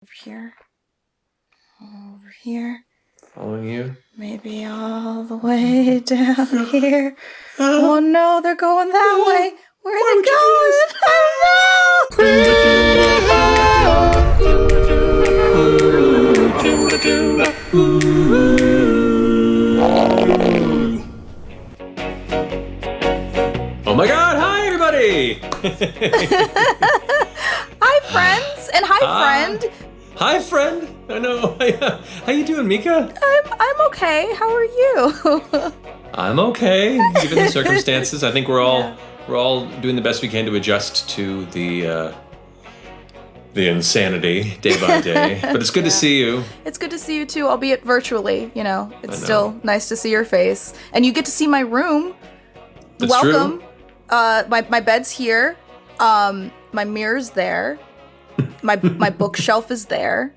Over here. Over here. Following you? Maybe all the way down here. Oh no, they're going that way. Where are they going? Oh my god, hi everybody! Hi friends, and hi friend. Hi friend! I know. How you doing, Mica? I'm okay. How are you? I'm okay, given the circumstances. I think we're all doing the best we can to adjust to the insanity day by day. But it's good to see you. It's good to see you too, albeit virtually. You know, it's still nice to see your face, and you get to see my room. That's Welcome. True. My bed's here. My mirror's there. My bookshelf is there.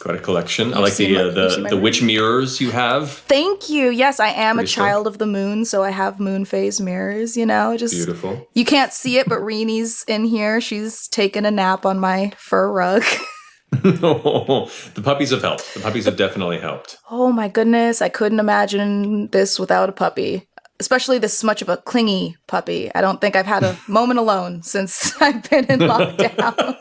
Quite a collection. I like the witch mirrors you have. Thank you. Yes, I am Pretty a child of the moon, so I have moon phase mirrors, you know. Just beautiful. You can't see it, but Reenie's in here. She's taking a nap on my fur rug. The puppies have helped. The puppies have definitely helped. Oh my goodness, I couldn't imagine this without a puppy. Especially this much of a clingy puppy. I don't think I've had a moment alone since I've been in lockdown.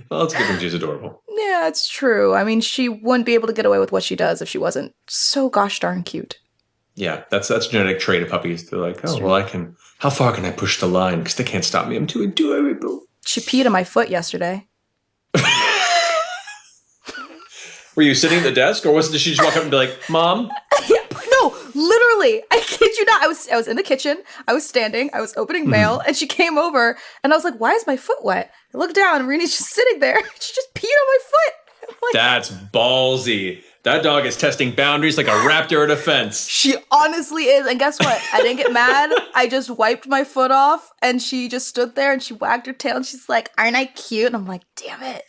Well, it's good when she's adorable. Yeah, it's true. I mean, she wouldn't be able to get away with what she does if she wasn't so gosh darn cute. Yeah, that's a genetic trait of puppies. They're like, how far can I push the line? Because they can't stop me. I'm too adorable. She peed on my foot yesterday. Were you sitting at the desk, or did she just walk up and be like, Mom? No, literally. I kid you not. I was in the kitchen. I was standing. I was opening mail, and she came over, and I was like, "Why is my foot wet?" I looked down, and Reenie's just sitting there. She just peed on my foot. I'm like, that's ballsy. That dog is testing boundaries like a raptor at a fence. She honestly is. And guess what? I didn't get mad. I just wiped my foot off, and she just stood there, and she wagged her tail, and she's like, "Aren't I cute?" And I'm like, "Damn it,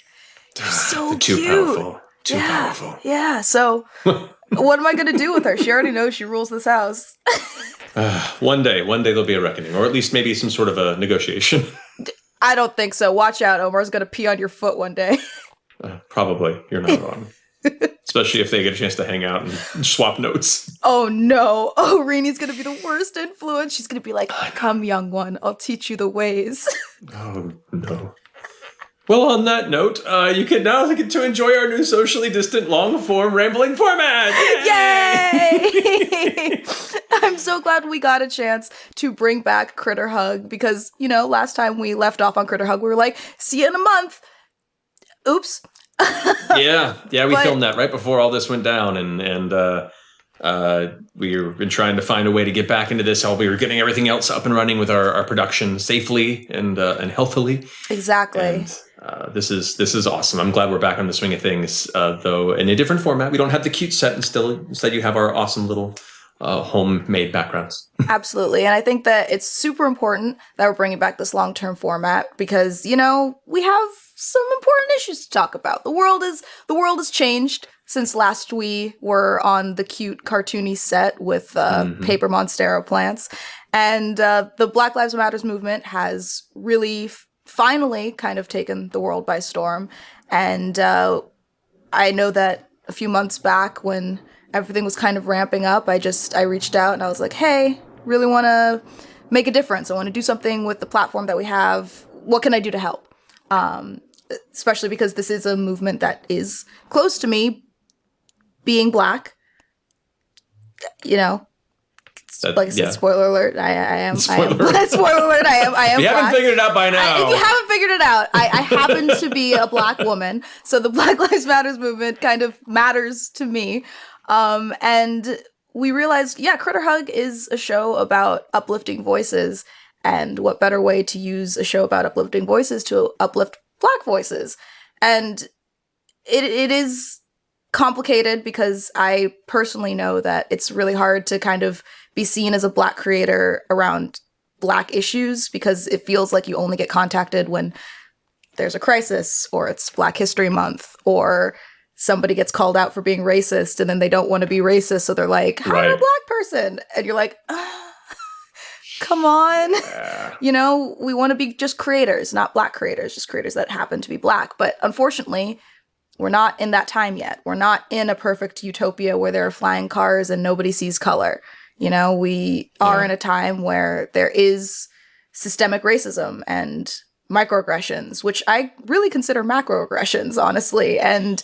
you're so too cute." Powerful. Too powerful. Yeah. So, what am I going to do with her? She already knows she rules this house. One day there'll be a reckoning, or at least maybe some sort of a negotiation. I don't think so. Watch out. Omar's going to pee on your foot one day. Probably. You're not wrong. Especially if they get a chance to hang out and swap notes. Oh, no. Oh, Reenie's going to be the worst influence. She's going to be like, "Come, young one. I'll teach you the ways." Oh, no. Well, on that note, you can now get to enjoy our new socially distant, long-form, rambling format! Yay! I'm so glad we got a chance to bring back Critter Hug, because, you know, last time we left off on Critter Hug, we were like, see you in a month! Oops. Yeah, we filmed that right before all this went down, and we've been trying to find a way to get back into this while we were getting everything else up and running with our production safely and healthily. Exactly. And this is awesome. I'm glad we're back on the swing of things, though in a different format. We don't have the cute set, instead you have our awesome little homemade backgrounds. Absolutely. And I think that it's super important that we're bringing back this long-term format because, you know, we have some important issues to talk about. The world has changed since last we were on the cute cartoony set with paper monstera plants. And the Black Lives Matters movement has really finally kind of taken the world by storm. And I know that a few months back when everything was kind of ramping up, I reached out and I was like, hey, really want to make a difference. I want to do something with the platform that we have. What can I do to help? Especially because this is a movement that is close to me, being Black. You know, like I said, spoiler alert, I am. Spoiler alert, I am If you haven't figured it out by now. If you haven't figured it out, I happen to be a Black woman. So the Black Lives Matters movement kind of matters to me. And we realized, Critter Hug is a show about uplifting voices. And what better way to use a show about uplifting voices to uplift Black voices? And it is complicated because I personally know that it's really hard to kind of be seen as a Black creator around Black issues because it feels like you only get contacted when there's a crisis or it's Black History Month or somebody gets called out for being racist and then they don't want to be racist. So they're like, hire a Black person. And you're like, Come on. You know, we want to be just creators, not black creators, just creators that happen to be black. But unfortunately, we're not in that time yet. We're not in a perfect utopia where there are flying cars and nobody sees color. You know, we are in a time where there is systemic racism and microaggressions, which I really consider macroaggressions, honestly. And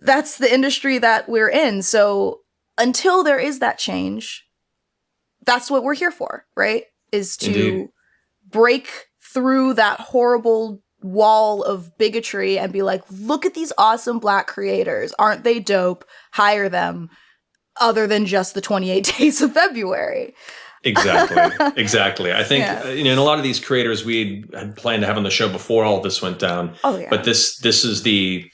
that's the industry that we're in. So until there is that change, that's what we're here for, right? Is to break through that horrible wall of bigotry and be like, look at these awesome black creators. Aren't they dope? Hire them, other than just the 28 days of February. Exactly. I think you know, and a lot of these creators we had planned to have on the show before all this went down. But this is the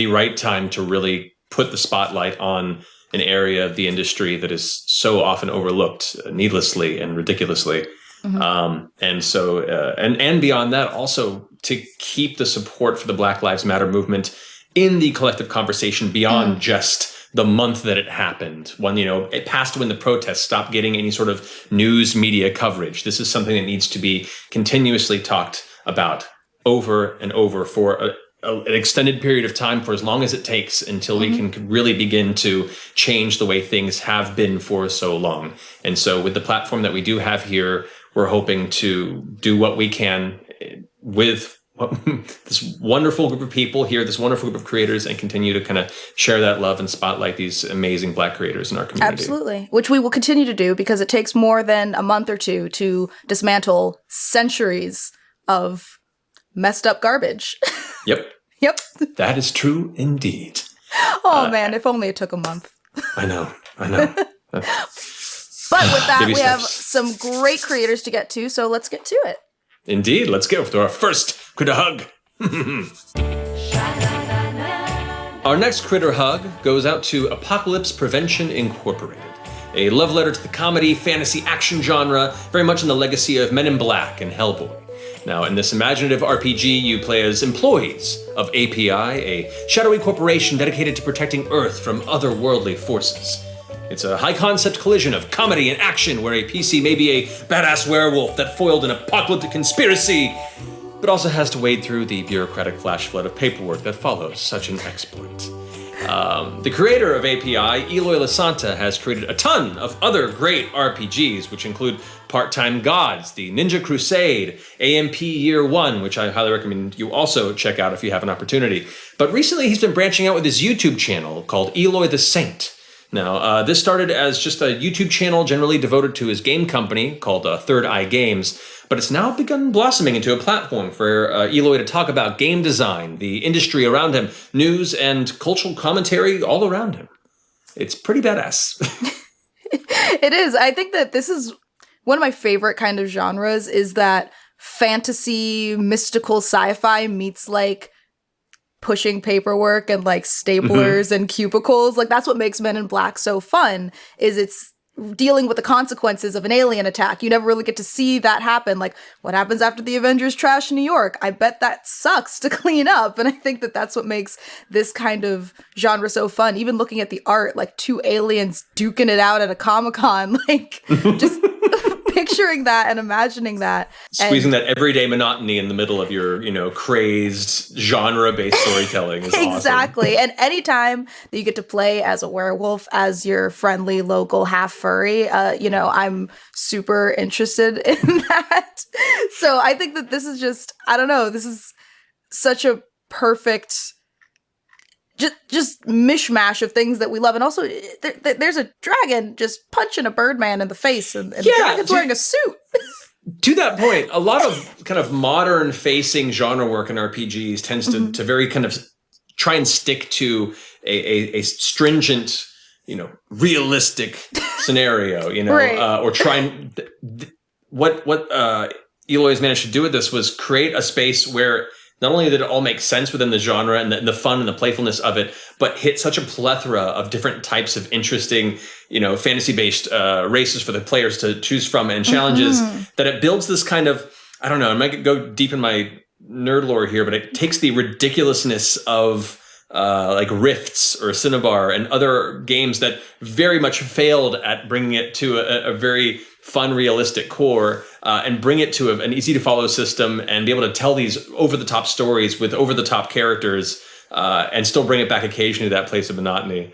right time to really put the spotlight on an area of the industry that is so often overlooked needlessly and ridiculously. And so, and beyond that, also to keep the support for the Black Lives Matter movement in the collective conversation beyond just the month that it happened, when, you know, it passed when the protests stopped getting any sort of news media coverage. This is something that needs to be continuously talked about over and over for an extended period of time, for as long as it takes, until we can really begin to change the way things have been for so long. And so with the platform that we do have here, we're hoping to do what we can with this wonderful group of people here, this wonderful group of creators, and continue to kind of share that love and spotlight these amazing black creators in our community. Absolutely. Which we will continue to do, because it takes more than a month or two to dismantle centuries of messed up garbage. Yep. That is true indeed. Oh man, if only it took a month. I know. But with that, we have some great creators to get to, so let's get to it. Indeed, let's go to our first critter hug. Our next critter hug goes out to Apocalypse Prevention Incorporated, a love letter to the comedy, fantasy, action genre, very much in the legacy of Men in Black and Hellboy. Now, in this imaginative RPG, you play as employees of API, a shadowy corporation dedicated to protecting Earth from otherworldly forces. It's a high-concept collision of comedy and action where a PC may be a badass werewolf that foiled an apocalyptic conspiracy, but also has to wade through the bureaucratic flash flood of paperwork that follows such an exploit. The creator of API, Eloy Lasanta, has created a ton of other great RPGs, which include Part-Time Gods, the Ninja Crusade, AMP Year One, which I highly recommend you also check out if you have an opportunity. But recently he's been branching out with his YouTube channel called Eloy the Saint. Now, this started as just a YouTube channel generally devoted to his game company called Third Eye Games, but it's now begun blossoming into a platform for Eloy to talk about game design, the industry around him, news and cultural commentary all around him. It's pretty badass. It is. I think that this is one of my favorite kind of genres, is that fantasy, mystical sci-fi meets like pushing paperwork and like staplers and cubicles. Like, that's what makes Men in Black so fun, is it's dealing with the consequences of an alien attack. You never really get to see that happen. Like, what happens after the Avengers trash New York? I bet that sucks to clean up. And I think that that's what makes this kind of genre so fun. Even looking at the art, like two aliens duking it out at a Comic-Con, like just picturing that and imagining that. Squeezing that everyday monotony in the middle of your, you know, crazed genre-based storytelling is exactly. awesome. And anytime that you get to play as a werewolf, as your friendly local half furry, you know, I'm super interested in that. So I think that this is just, I don't know, this is such a perfect just mishmash of things that we love. And also, there's a dragon just punching a birdman in the face, and the dragon's wearing a suit. To that point, a lot of kind of modern-facing genre work in RPGs tends to very kind of try and stick to a stringent, you know, realistic scenario, you know, right. Or try and what Eloy's managed to do with this was create a space where not only did it all make sense within the genre and the fun and the playfulness of it, but hit such a plethora of different types of interesting, you know, fantasy-based races for the players to choose from and challenges that it builds this kind of, I don't know, I might go deep in my nerd lore here, but it takes the ridiculousness of like Rifts or Cinnabar and other games that very much failed at bringing it to a very fun, realistic core, and bring it to an easy to follow system and be able to tell these over the top stories with over the top characters, and still bring it back occasionally to that place of monotony.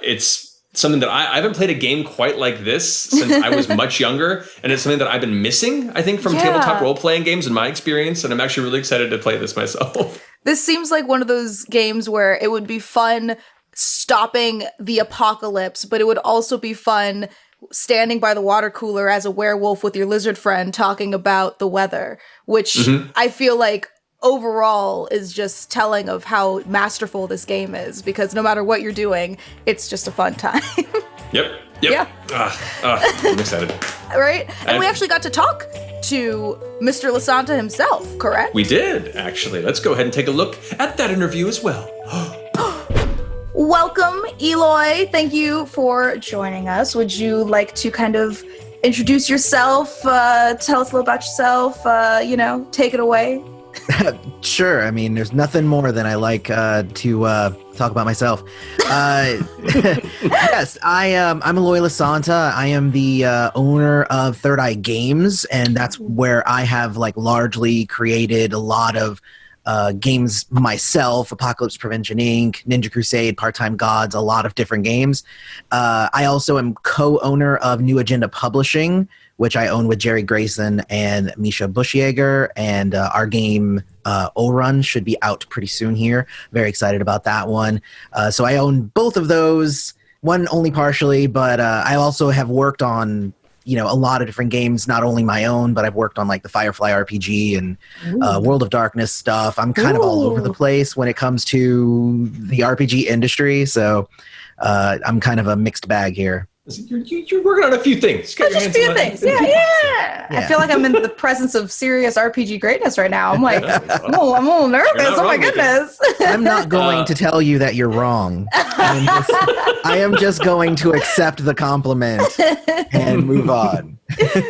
It's something that I haven't played a game quite like this since I was much younger, and it's something that I've been missing, I think, from tabletop role-playing games in my experience, and I'm actually really excited to play this myself. This seems like one of those games where it would be fun stopping the apocalypse, but it would also be fun standing by the water cooler as a werewolf with your lizard friend talking about the weather, which I feel like overall is just telling of how masterful this game is, because no matter what you're doing, it's just a fun time. Yep. Yeah. I'm excited. Right? And we actually got to talk to Mr. Lasanta himself, correct? We did, actually. Let's go ahead and take a look at that interview as well. Welcome, Eloy. Thank you for joining us. Would you like to kind of introduce yourself, tell us a little about yourself, take it away? Sure. I mean, there's nothing more than I like to talk about myself. Yes, I'm Eloy Lasanta. I am the owner of Third Eye Games, and that's where I have largely created a lot of games myself. Apocalypse Prevention Inc., Ninja Crusade, Part-Time Gods, a lot of different games. I also am co-owner of New Agenda Publishing, which I own with Jerry Grayson and Misha Bushjaeger, and our game O-Run should be out pretty soon here. Very excited about that one. So I own both of those, one only partially, but I also have worked on a lot of different games, not only my own, but I've worked on the Firefly RPG and World of Darkness stuff. I'm kind of all over the place when it comes to the RPG industry, so I'm kind of a mixed bag here. You're working on a few things. Just a few things. Yeah. I feel like I'm in the presence of serious RPG greatness right now. I'm like, I'm a little nervous. Oh my goodness. I'm not going to tell you that you're wrong. I am just going to accept the compliment and move on.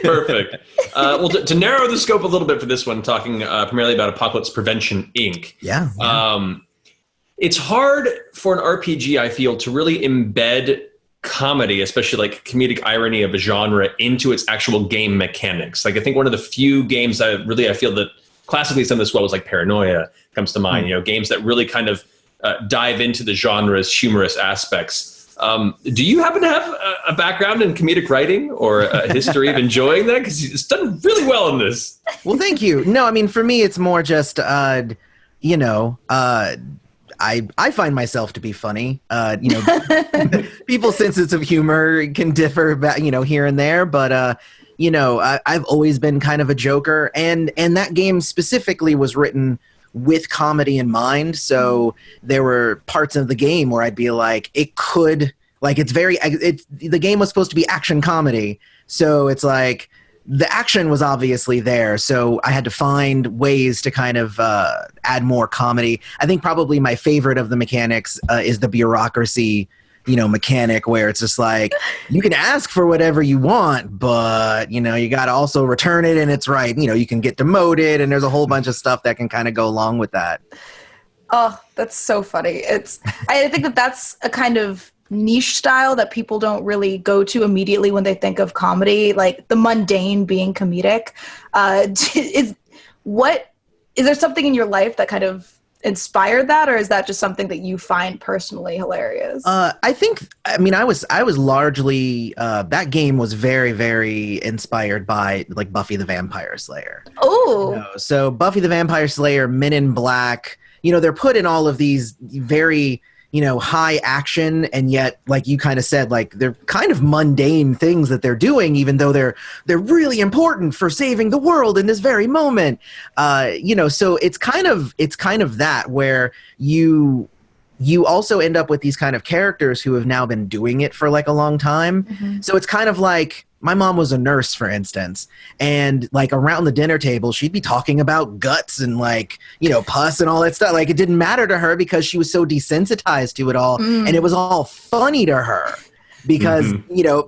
Perfect. Well, to narrow the scope a little bit for this one, talking primarily about Apocalypse Prevention Inc. Yeah. It's hard for an RPG, I feel, to really embed comedy, especially comedic irony of a genre, into its actual game mechanics. I think one of the few games I feel that classically done this well was Paranoia comes to mind. Games that really kind of dive into the genre's humorous aspects. Do you happen to have a background in comedic writing or a history of enjoying that? Because it's done really well in this. Well, thank you. No, I mean, for me, it's more just, I find myself to be funny. People's senses of humor can differ, here and there, but I've always been kind of a joker, and that game specifically was written with comedy in mind. So there were parts of the game where I'd be like, the game was supposed to be action comedy, so it's like, the action was obviously there, so I had to find ways to kind of add more comedy. I think probably my favorite of the mechanics is the bureaucracy, mechanic, where it's just you can ask for whatever you want, but, you got to also return it, and it's right. You can get demoted, and there's a whole bunch of stuff that can kind of go along with that. Oh, that's so funny. I think that's a kind of niche style that people don't really go to immediately when they think of comedy, the mundane being comedic. Is there something in your life that kind of inspired that, or is that just something that you find personally hilarious? I was largely that game was very, very inspired by Buffy the Vampire Slayer. Oh, so Buffy the Vampire Slayer, Men in Black, they're put in all of these very high action, and yet, like you kind of said, they're kind of mundane things that they're doing, even though they're really important for saving the world in this very moment. So it's kind of that where you also end up with these kind of characters who have now been doing it for a long time. Mm-hmm. So it's kind of like, my mom was a nurse, for instance, and around the dinner table, she'd be talking about guts and pus and all that stuff. It didn't matter to her because she was so desensitized to it all, and it was all funny to her. because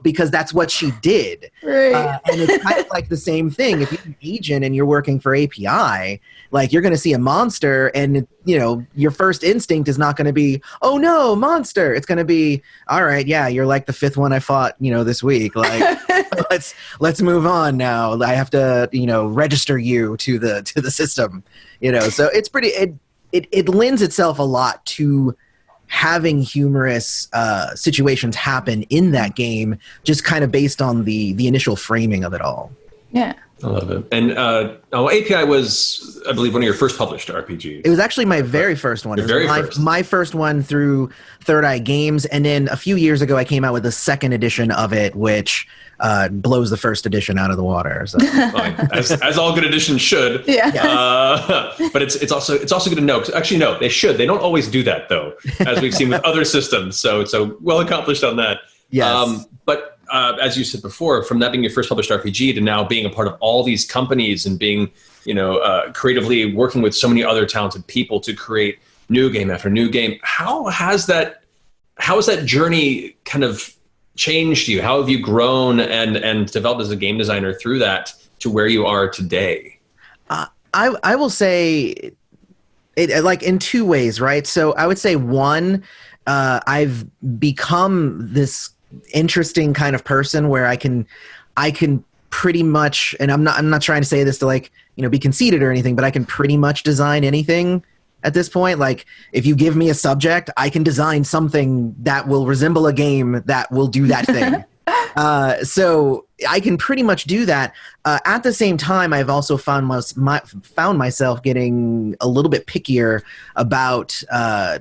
because that's what she did. Right. And it's kind of like the same thing. If you're an agent and you're working for API, like you're going to see a monster, and your first instinct is not going to be, oh no, monster. It's going to be, all right, yeah, you're like the fifth one I fought, this week. Like let's move on now. I have to register you to the system. So it's pretty. It lends itself a lot to having humorous situations happen in that game, just kind of based on the initial framing of it all. Yeah. I love it. And API was, I believe, one of your first published RPGs. It was actually my very first one. My first one through Third Eye Games, and then a few years ago I came out with the second edition of it, which blows the first edition out of the water. So. as all good editions should. Yeah. But it's also good to know. Actually, no, they should. They don't always do that though, as we've seen with other systems. So well accomplished on that. Yes. But as you said before, from that being your first published RPG to now being a part of all these companies and being, creatively working with so many other talented people to create new game after new game, how has that journey kind of changed you? How have you grown and developed as a game designer through that to where you are today? I will say it like in two ways, right? So I would say one, I've become this interesting kind of person where I can pretty much, and I'm not trying to say this to be conceited or anything, but I can pretty much design anything at this point. Like if you give me a subject, I can design something that will resemble a game that will do that thing. So I can pretty much do that. At the same time, I've also found myself getting a little bit pickier about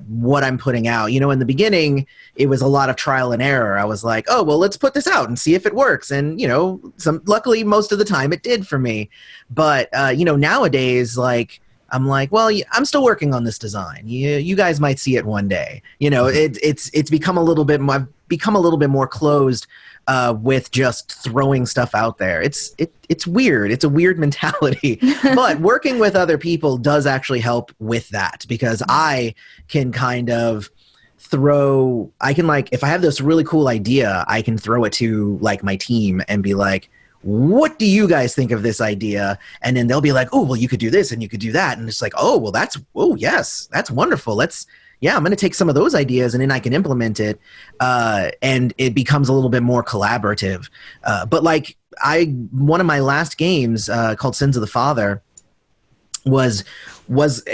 what I'm putting out. In the beginning, it was a lot of trial and error. I was like, oh, well, let's put this out and see if it works. And, luckily, most of the time it did for me. But, nowadays, I'm like, well, I'm still working on this design. You guys might see it one day. It's become a little bit more, I've become a little bit more closed with just throwing stuff out there. It's weird. It's a weird mentality. But working with other people does actually help with that, because I can kind of if I have this really cool idea, I can throw it to my team and be like, what do you guys think of this idea? And then they'll be like, oh, well, you could do this and you could do that. And it's like, oh, well, yes, that's wonderful. I'm going to take some of those ideas and then I can implement it. And it becomes a little bit more collaborative. But one of my last games called Sins of the Father was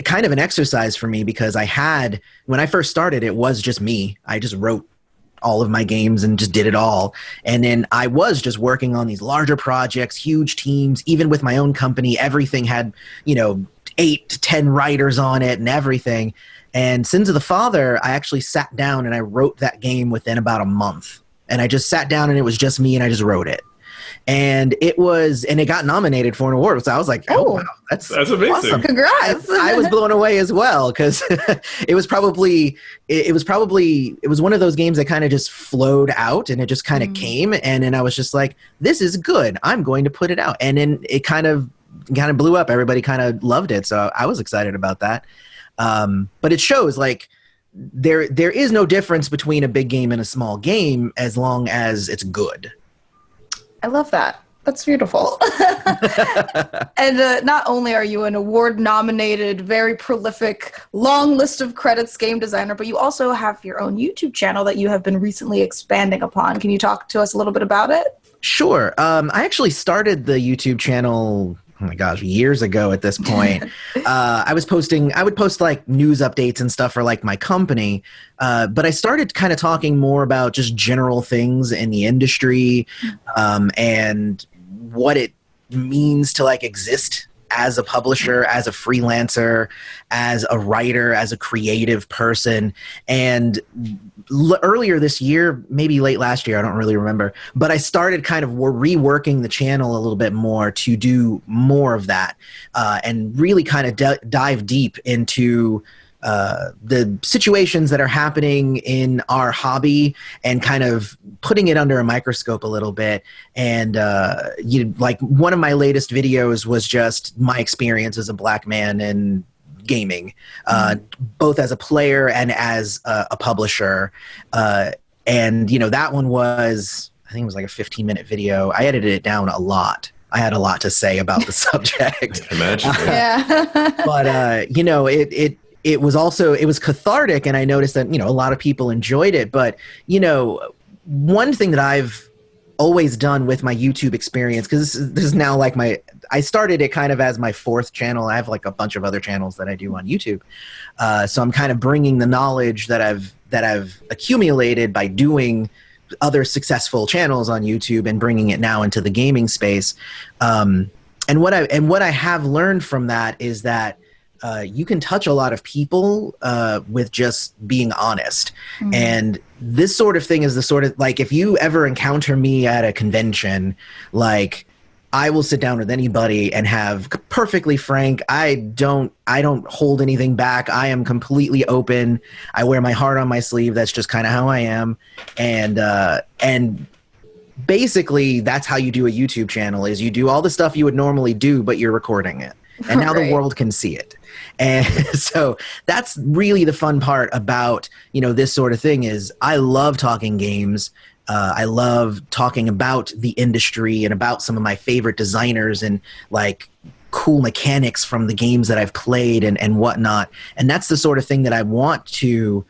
kind of an exercise for me, because when I first started, it was just me. I just wrote all of my games and just did it all. And then I was just working on these larger projects, huge teams, even with my own company. Everything had, 8 to 10 writers on it and everything. And Sins of the Father, I actually sat down and I wrote that game within about a month. And I just sat down and it was just me and I just wrote it. And it got nominated for an award. So I was like, oh wow, that's amazing. Awesome. Congrats. I was blown away as well, because it was one of those games that kind of just flowed out and it just kind of came. And then I was just like, this is good. I'm going to put it out. And then it kind of blew up. Everybody kind of loved it. So I was excited about that. But it shows there is no difference between a big game and a small game as long as it's good. I love that. That's beautiful. And not only are you an award-nominated, very prolific, long list of credits game designer, but you also have your own YouTube channel that you have been recently expanding upon. Can you talk to us a little bit about it? Sure. I actually started the YouTube channel, oh my gosh, years ago at this point. I would post news updates and stuff for my company. But I started kind of talking more about just general things in the industry, and what it means to exist as a publisher, as a freelancer, as a writer, as a creative person. And earlier this year, maybe late last year, I don't really remember, but I started kind of reworking the channel a little bit more to do more of that, and really kind of dive deep into the situations that are happening in our hobby and kind of putting it under a microscope a little bit. And one of my latest videos was just my experience as a black man in gaming, both as a player and as a publisher. And, you know, that one was, I think it was like a 15-minute video. I edited it down a lot. I had a lot to say about the subject. I can imagine. Yeah. But, you know, it was cathartic, and I noticed that, you know, a lot of people enjoyed it. But, you know, one thing that I've always done with my YouTube experience, because this is now like I started it kind of as my fourth channel. I have like a bunch of other channels that I do on YouTube. So I'm kind of bringing the knowledge that I've accumulated by doing other successful channels on YouTube and bringing it now into the gaming space. And what I have learned from that is that you can touch a lot of people with just being honest. Mm. And this sort of thing is the sort of, like, if you ever encounter me at a convention, like, I will sit down with anybody and have perfectly frank. I don't hold anything back. I am completely open. I wear my heart on my sleeve. That's just kind of how I am. And basically that's how you do a YouTube channel, is you do all the stuff you would normally do, but you're recording it. And now the world can see it. And so that's really the fun part about, you know, this sort of thing is I love talking games. I love talking about the industry and about some of my favorite designers and like cool mechanics from the games that I've played and whatnot. And that's the sort of thing that I want to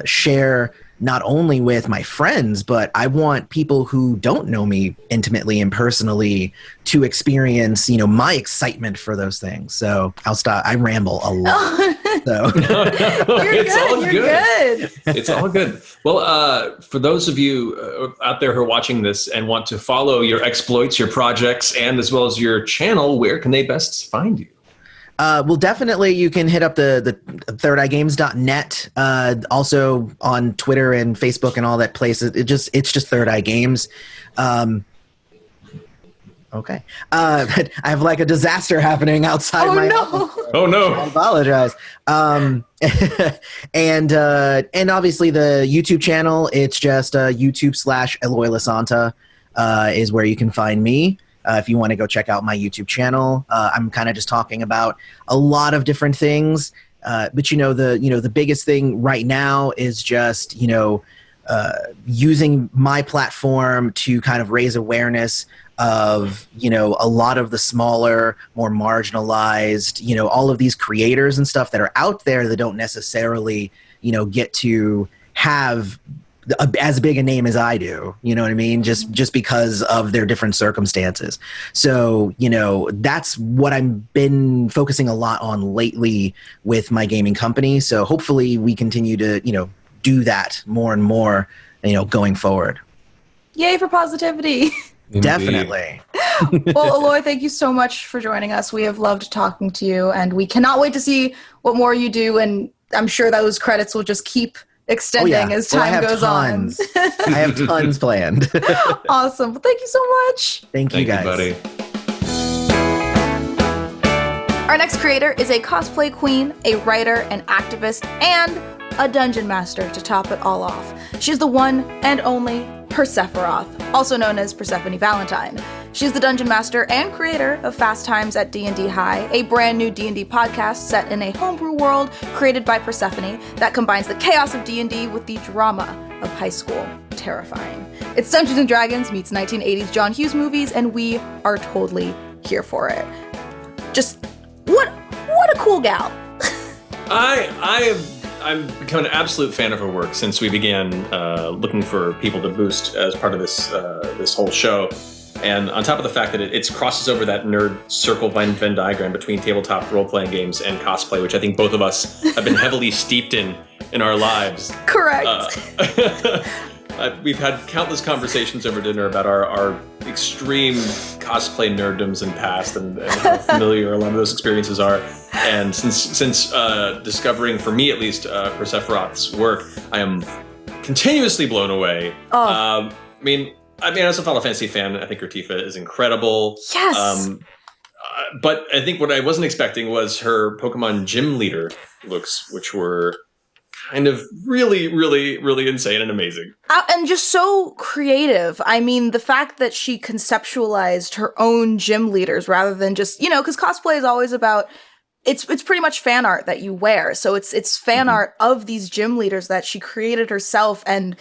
share not only with my friends, but I want people who don't know me intimately and personally to experience, you know, my excitement for those things. So I'll stop. I ramble a lot. So You're good. It's all good. Well, for those of you out there who are watching this and want to follow your exploits, your projects, and as well as your channel, where can they best find you? Well, definitely you can hit up the thirdeyegames.net, also on Twitter and Facebook and all that places. It's just Third Eye Games. Okay. I have like a disaster happening outside my office. Oh no. I apologize. And obviously the YouTube channel, it's just YouTube/Eloy Lasanta is where you can find me. If you want to go check out my YouTube channel, I'm kind of just talking about a lot of different things. But the biggest thing right now is just, using my platform to kind of raise awareness of, a lot of the smaller, more marginalized, all of these creators and stuff that are out there that don't necessarily, get to have as big a name as I do, you know what I mean? Just because of their different circumstances. So, that's what I've been focusing a lot on lately with my gaming company. So hopefully we continue to, do that more and more, going forward. Yay for positivity. Definitely. Well, Eloy, thank you so much for joining us. We have loved talking to you, and we cannot wait to see what more you do. And I'm sure those credits will just keep extending as time goes on. I have tons planned. Awesome. Well, thank you so much. Thank you, guys. Buddy. Our next creator is a cosplay queen, a writer, an activist, and a dungeon master to top it all off. She's the one and only Persephiroth, also known as Persephone Valentine. She's the dungeon master and creator of Fast Times at D&D High, a brand new D&D podcast set in a homebrew world created by Persephone that combines the chaos of D&D with the drama of high school. Terrifying. It's Dungeons & Dragons meets 1980s John Hughes movies, and we are totally here for it. Just, what a cool gal. I'm become an absolute fan of her work since we began looking for people to boost as part of this whole show. And on top of the fact that it crosses over that nerd circle Venn diagram between tabletop role-playing games and cosplay, which I think both of us have been heavily steeped in our lives. Correct. We've had countless conversations over dinner about our extreme cosplay nerddoms in past and how familiar a lot of those experiences are. And since discovering, for me at least, Persephiroth's work, I am continuously blown away. Oh. As a Final Fantasy fan, I think her Tifa is incredible. Yes. But I think what I wasn't expecting was her Pokemon gym leader looks, which were kind of really, really, really insane and amazing. And just so creative. I mean, the fact that she conceptualized her own gym leaders rather than just, because cosplay is always about it's pretty much fan art that you wear. So it's fan art of these gym leaders that she created herself and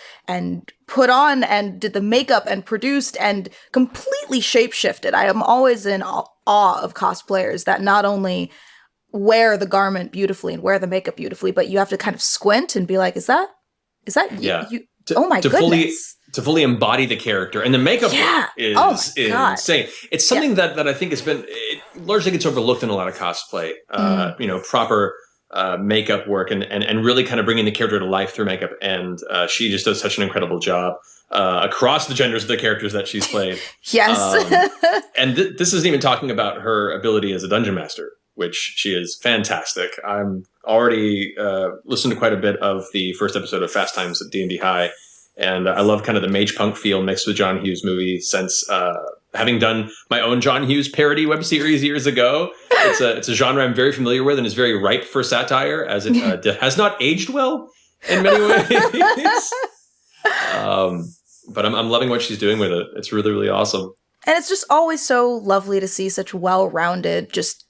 put on and did the makeup and produced and completely shapeshifted. I am always in awe of cosplayers that not only wear the garment beautifully and wear the makeup beautifully, but you have to kind of squint and be like, is that you? Oh my goodness. To fully embody the character, and the makeup is insane. It's something that I think it largely gets overlooked in a lot of cosplay. Proper makeup work and really kind of bringing the character to life through makeup. And she just does such an incredible job across the genders of the characters that she's played. Yes, and this isn't even talking about her ability as a dungeon master, which she is fantastic. I'm already listened to quite a bit of the first episode of Fast Times at D&D High. And I love kind of the mage punk feel mixed with John Hughes movie since having done my own John Hughes parody web series years ago. It's a genre I'm very familiar with and is very ripe for satire, as it has not aged well in many ways. But I'm loving what she's doing with it. It's really, really awesome. And it's just always so lovely to see such well-rounded, just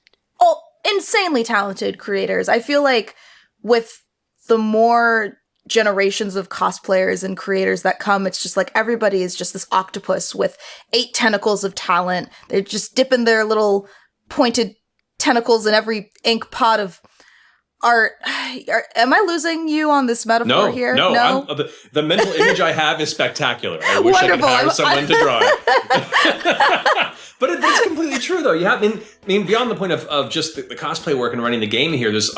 insanely talented creators. I feel like with the more generations of cosplayers and creators that come, it's just like everybody is just this octopus with 8 tentacles of talent. They're just dipping their little pointed tentacles in every ink pot of art. Am I losing you on this metaphor here? No. The mental image I have is spectacular. I wish I could hire someone to draw it. But it's completely true, though. I mean, beyond the point of just the cosplay work and running the game here, there's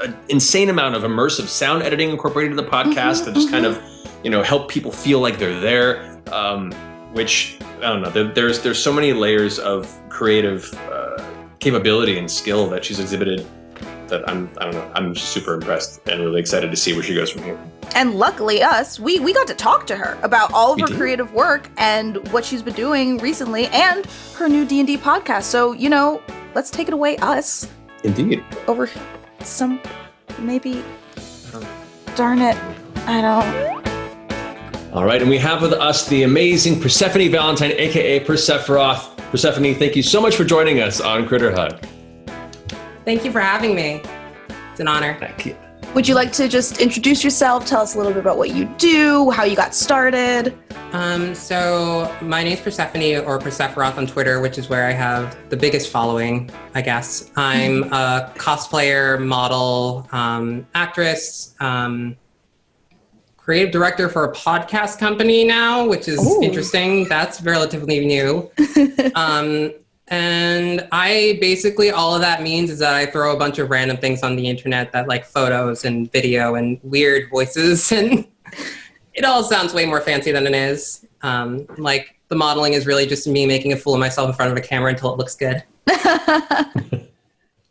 an insane amount of immersive sound editing incorporated into the podcast to just kind of, help people feel like they're there. Which I don't know. There's so many layers of creative capability and skill that she's exhibited that I'm just super impressed and really excited to see where she goes from here. And luckily we got to talk to her about all of her creative work and what she's been doing recently and her new D&D podcast. So, let's take it away, us. Indeed. Over some, maybe, darn it, I don't. All right, and we have with us the amazing Persephone Valentine, aka Persephiroth. Persephone, thank you so much for joining us on Critter Hut. Thank you for having me. It's an honor. Thank you. Would you like to just introduce yourself, tell us a little bit about what you do, how you got started? So my name's Persephone, or Persephiroth on Twitter, which is where I have the biggest following, I guess. I'm a cosplayer, model, actress, creative director for a podcast company now, which is interesting. That's relatively new. And I basically, all of that means is that I throw a bunch of random things on the internet that like photos and video and weird voices, and it all sounds way more fancy than it is. Like the modeling is really just me making a fool of myself in front of a camera until it looks good. I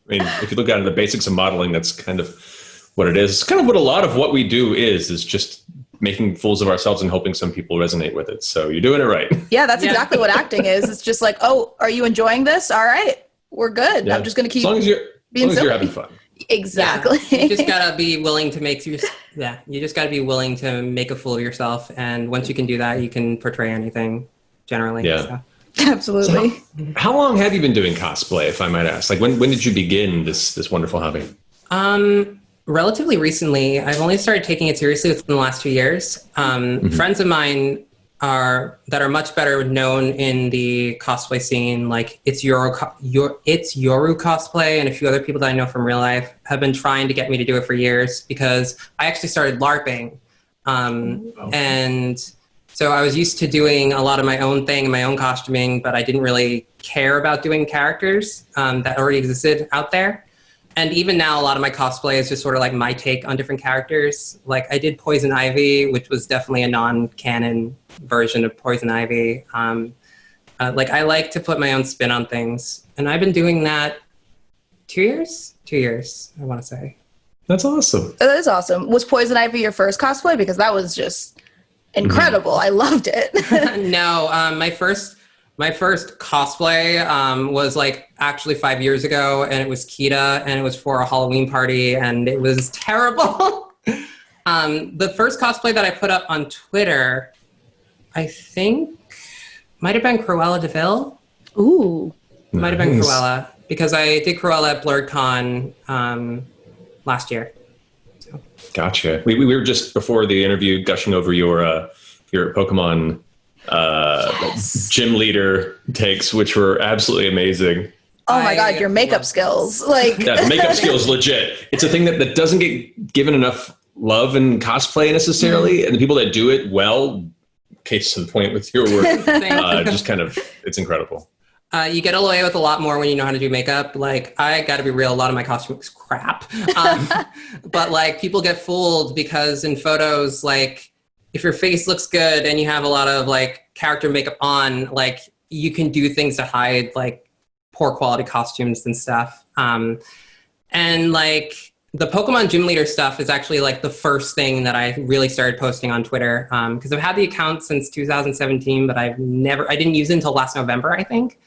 mean, if you look at it, the basics of modeling, that's kind of what it is. It's kind of what a lot of what we do is just making fools of ourselves and hoping some people resonate with it. So you're doing it right. Yeah, that's exactly what acting is. It's just like, oh, are you enjoying this? All right, we're good. Yeah. I'm just going to keep as long as you're having fun. Exactly. Yeah. You just got to be willing to you just got to be willing to make a fool of yourself. And once you can do that, you can portray anything generally. Yeah. So. Absolutely. So how long have you been doing cosplay, if I might ask? Like when did you begin this wonderful hobby? Relatively recently. I've only started taking it seriously within the last 2 years. Friends of mine that are much better known in the cosplay scene, like It's Yoru Cosplay and a few other people that I know from real life, have been trying to get me to do it for years because I actually started LARPing. And so I was used to doing a lot of my own thing and my own costuming, but I didn't really care about doing characters that already existed out there. And even now, a lot of my cosplay is just sort of like my take on different characters. Like I did Poison Ivy, which was definitely a non-canon version of Poison Ivy. Like I like to put my own spin on things. And I've been doing that 2 years? 2 years, I want to say. That's awesome. That is awesome. Was Poison Ivy your first cosplay? Because that was just incredible. I loved it. No, my first cosplay was like actually 5 years ago, and it was Kita, and it was for a Halloween party, and it was terrible. The first cosplay that I put up on Twitter, I think, might have been Cruella de Vil. Ooh. Might have been Cruella. because I did Cruella at BlurredCon last year. So. Gotcha. We were just before the interview gushing over your Pokemon gym leader takes, which were absolutely amazing. Oh my God, your makeup skills. Yeah, the makeup skills legit. It's a thing that doesn't get given enough love in cosplay necessarily. And the people that do it well, case in point with your work, just kind of, it's incredible. You get away with a lot more when you know how to do makeup. Like, I got to be real, a lot of my costumes crap. But like, people get fooled because in photos, like, if your face looks good and you have a lot of like character makeup on, like, you can do things to hide like poor quality costumes and stuff. And like, the Pokemon gym leader stuff is actually like the first thing that I really started posting on Twitter, because I've had the account since 2017, but I didn't use it until last November, I think.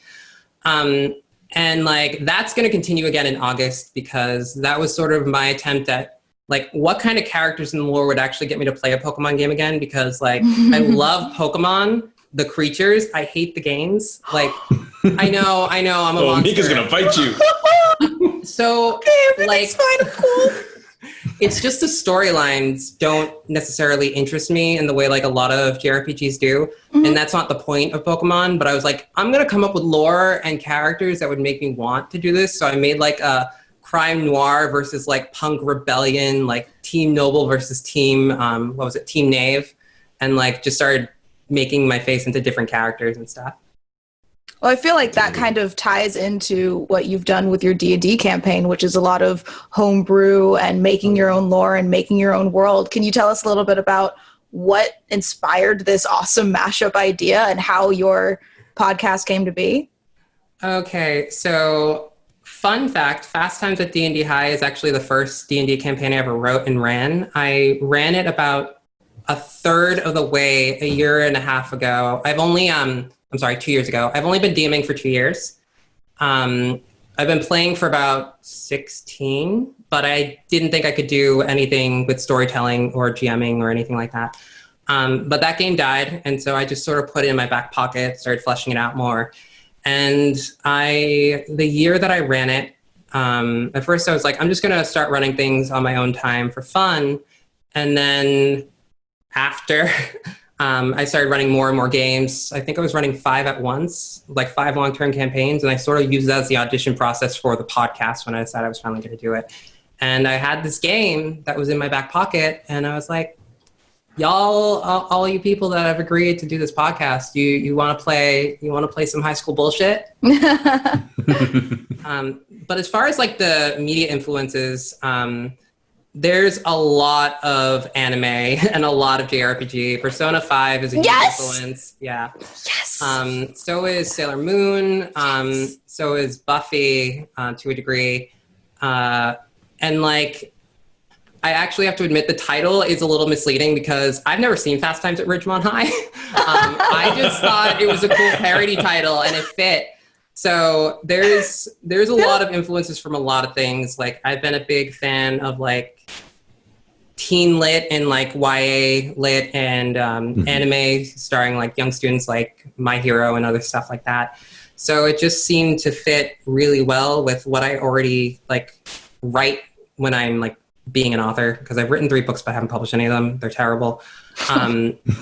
And like, that's going to continue again in August, because that was sort of my attempt at like, what kind of characters in the lore would actually get me to play a Pokemon game again? Because like, I love Pokemon, the creatures. I hate the games. Like, I know, I'm a monster. Mica's going to fight you. So, okay, like, kind of cool. It's just the storylines don't necessarily interest me in the way like a lot of JRPGs do. Mm-hmm. And that's not the point of Pokemon. But I was like, I'm going to come up with lore and characters that would make me want to do this. So I made like a crime noir versus like punk rebellion, like Team Noble versus Team, Team Knave. And like just started making my face into different characters and stuff. Well, I feel like that kind of ties into what you've done with your D&D campaign, which is a lot of homebrew and making your own lore and making your own world. Can you tell us a little bit about what inspired this awesome mashup idea and how your podcast came to be? Okay, so fun fact, Fast Times at D&D High is actually the first D&D campaign I ever wrote and ran. I ran it about a third of the way a year and a half ago. 2 years ago. I've only been DMing for 2 years. I've been playing for about 16, but I didn't think I could do anything with storytelling or GMing or anything like that. But that game died, and so I just sort of put it in my back pocket, started fleshing it out more. And the year that I ran it, at first I was like, I'm just going to start running things on my own time for fun. And then after... I started running more and more games. I think I was running 5 at once, like 5 long-term campaigns. And I sort of used that as the audition process for the podcast when I decided I was finally going to do it. And I had this game that was in my back pocket. And I was like, y'all, all you people that have agreed to do this podcast, you want to play some high school bullshit? But as far as like the media influences, there's a lot of anime and a lot of JRPG. Persona 5 is a huge influence. Yeah. Yes. So is Sailor Moon. So is Buffy to a degree. And like, I actually have to admit the title is a little misleading because I've never seen Fast Times at Ridgemont High. I just thought it was a cool parody title and it fit. So there's a lot of influences from a lot of things. Like, I've been a big fan of like teen lit and like YA lit and anime starring like young students like My Hero and other stuff like that. So it just seemed to fit really well with what I already like write when I'm like being an author, because I've written 3 books but I haven't published any of them. They're terrible.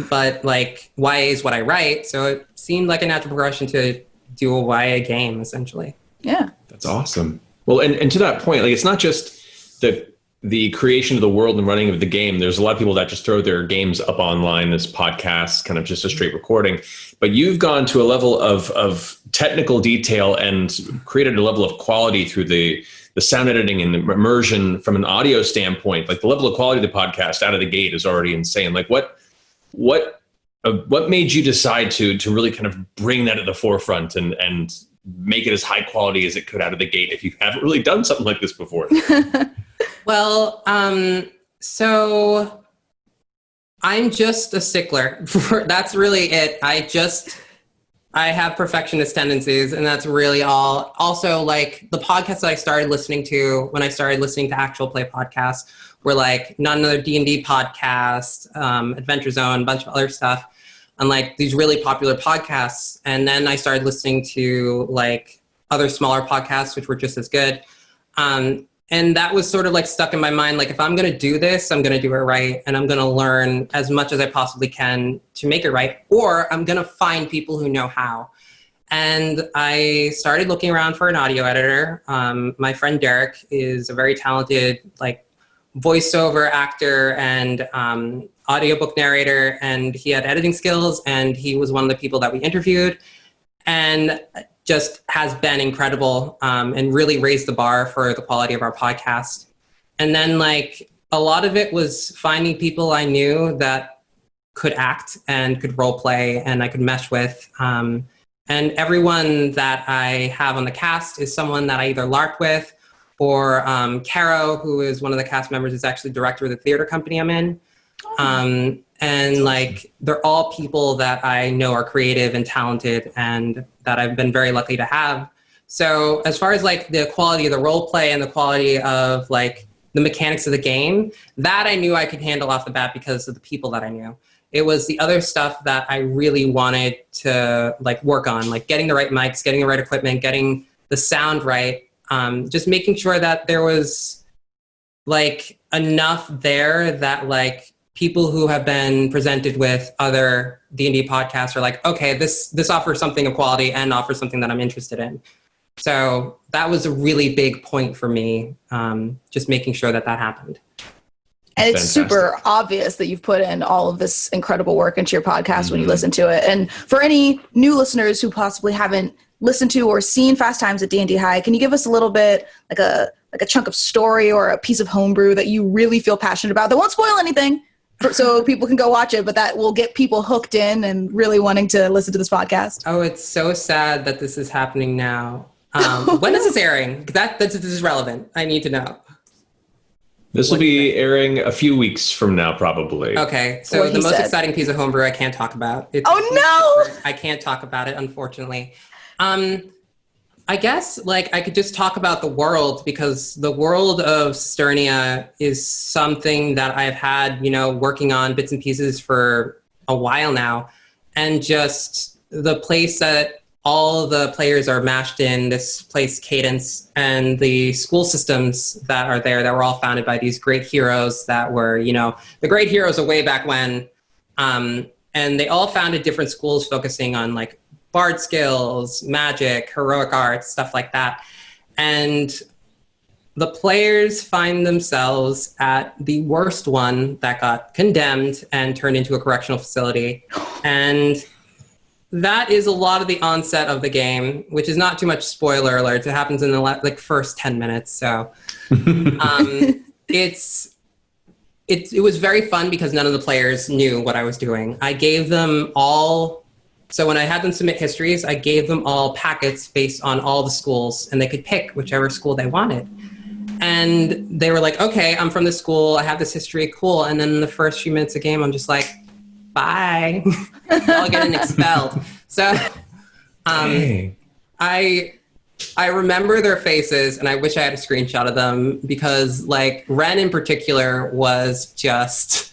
But like YA is what I write. So it seemed like a natural progression to do a YA game, essentially. Yeah. That's awesome. Well, and to that point, like, it's not just the creation of the world and running of the game. There's a lot of people that just throw their games up online as podcasts, kind of just a straight recording. But you've gone to a level of technical detail and created a level of quality through the sound editing and the immersion from an audio standpoint. Like, the level of quality of the podcast out of the gate is already insane. Like, what made you decide to really kind of bring that to the forefront and make it as high quality as it could out of the gate if you haven't really done something like this before? Well, so I'm just a stickler. That's really it. I have perfectionist tendencies, and that's really all. Also, like, the podcasts that I started listening to when I started listening to actual play podcasts were like Not Another D&D podcast, Adventure Zone, a bunch of other stuff, and like these really popular podcasts. And then I started listening to like other smaller podcasts, which were just as good. And that was sort of like stuck in my mind. Like, if I'm going to do this, I'm going to do it right. And I'm going to learn as much as I possibly can to make it right. Or I'm going to find people who know how. And I started looking around for an audio editor. My friend Derek is a very talented, like, voiceover actor and audiobook narrator. And he had editing skills. And he was one of the people that we interviewed. And just has been incredible and really raised the bar for the quality of our podcast. And then, like, a lot of it was finding people I knew that could act and could role play and I could mesh with. And everyone that I have on the cast is someone that I either LARP with, or Caro, who is one of the cast members, is actually director of the theater company I'm in. And like, they're all people that I know are creative and talented and that I've been very lucky to have. So as far as like the quality of the role play and the quality of like the mechanics of the game, that I knew I could handle off the bat because of the people that I knew. It was the other stuff that I really wanted to like work on, like getting the right mics, getting the right equipment, getting the sound right. Just making sure that there was like enough there that like people who have been presented with other D&D podcasts are like, okay, this offers something of quality and offers something that I'm interested in. So that was a really big point for me, just making sure that happened. And it's super obvious that you've put in all of this incredible work into your podcast when you listen to it. And for any new listeners who possibly haven't listened to or seen Fast Times at D&D High, can you give us a little bit, like a chunk of story or a piece of homebrew that you really feel passionate about that won't spoil anything, so people can go watch it, but that will get people hooked in and really wanting to listen to this podcast? Oh, it's so sad that this is happening now. When is this airing? This is relevant. I need to know. This will be airing a few weeks from now, probably. Okay, so the most exciting piece of homebrew I can't talk about. Oh no! I can't talk about it, unfortunately. I guess like I could just talk about the world, because the world of Cisternia is something that I've had, working on bits and pieces for a while now. And just the place that all the players are mashed in, this place Cadence, and the school systems that are there that were all founded by these great heroes that were, the great heroes of way back when. And they all founded different schools focusing on like bard skills, magic, heroic arts, stuff like that. And the players find themselves at the worst one that got condemned and turned into a correctional facility. And that is a lot of the onset of the game, which is not too much spoiler alert. It happens in the first 10 minutes. So it was very fun because none of the players knew what I was doing. I gave them all. So when I had them submit histories, I gave them all packets based on all the schools, and they could pick whichever school they wanted. And they were like, okay, I'm from this school, I have this history, cool. And then in the first few minutes of the game, I'm just like, bye. Y'all getting expelled. So I remember their faces, and I wish I had a screenshot of them, because like Ren in particular was just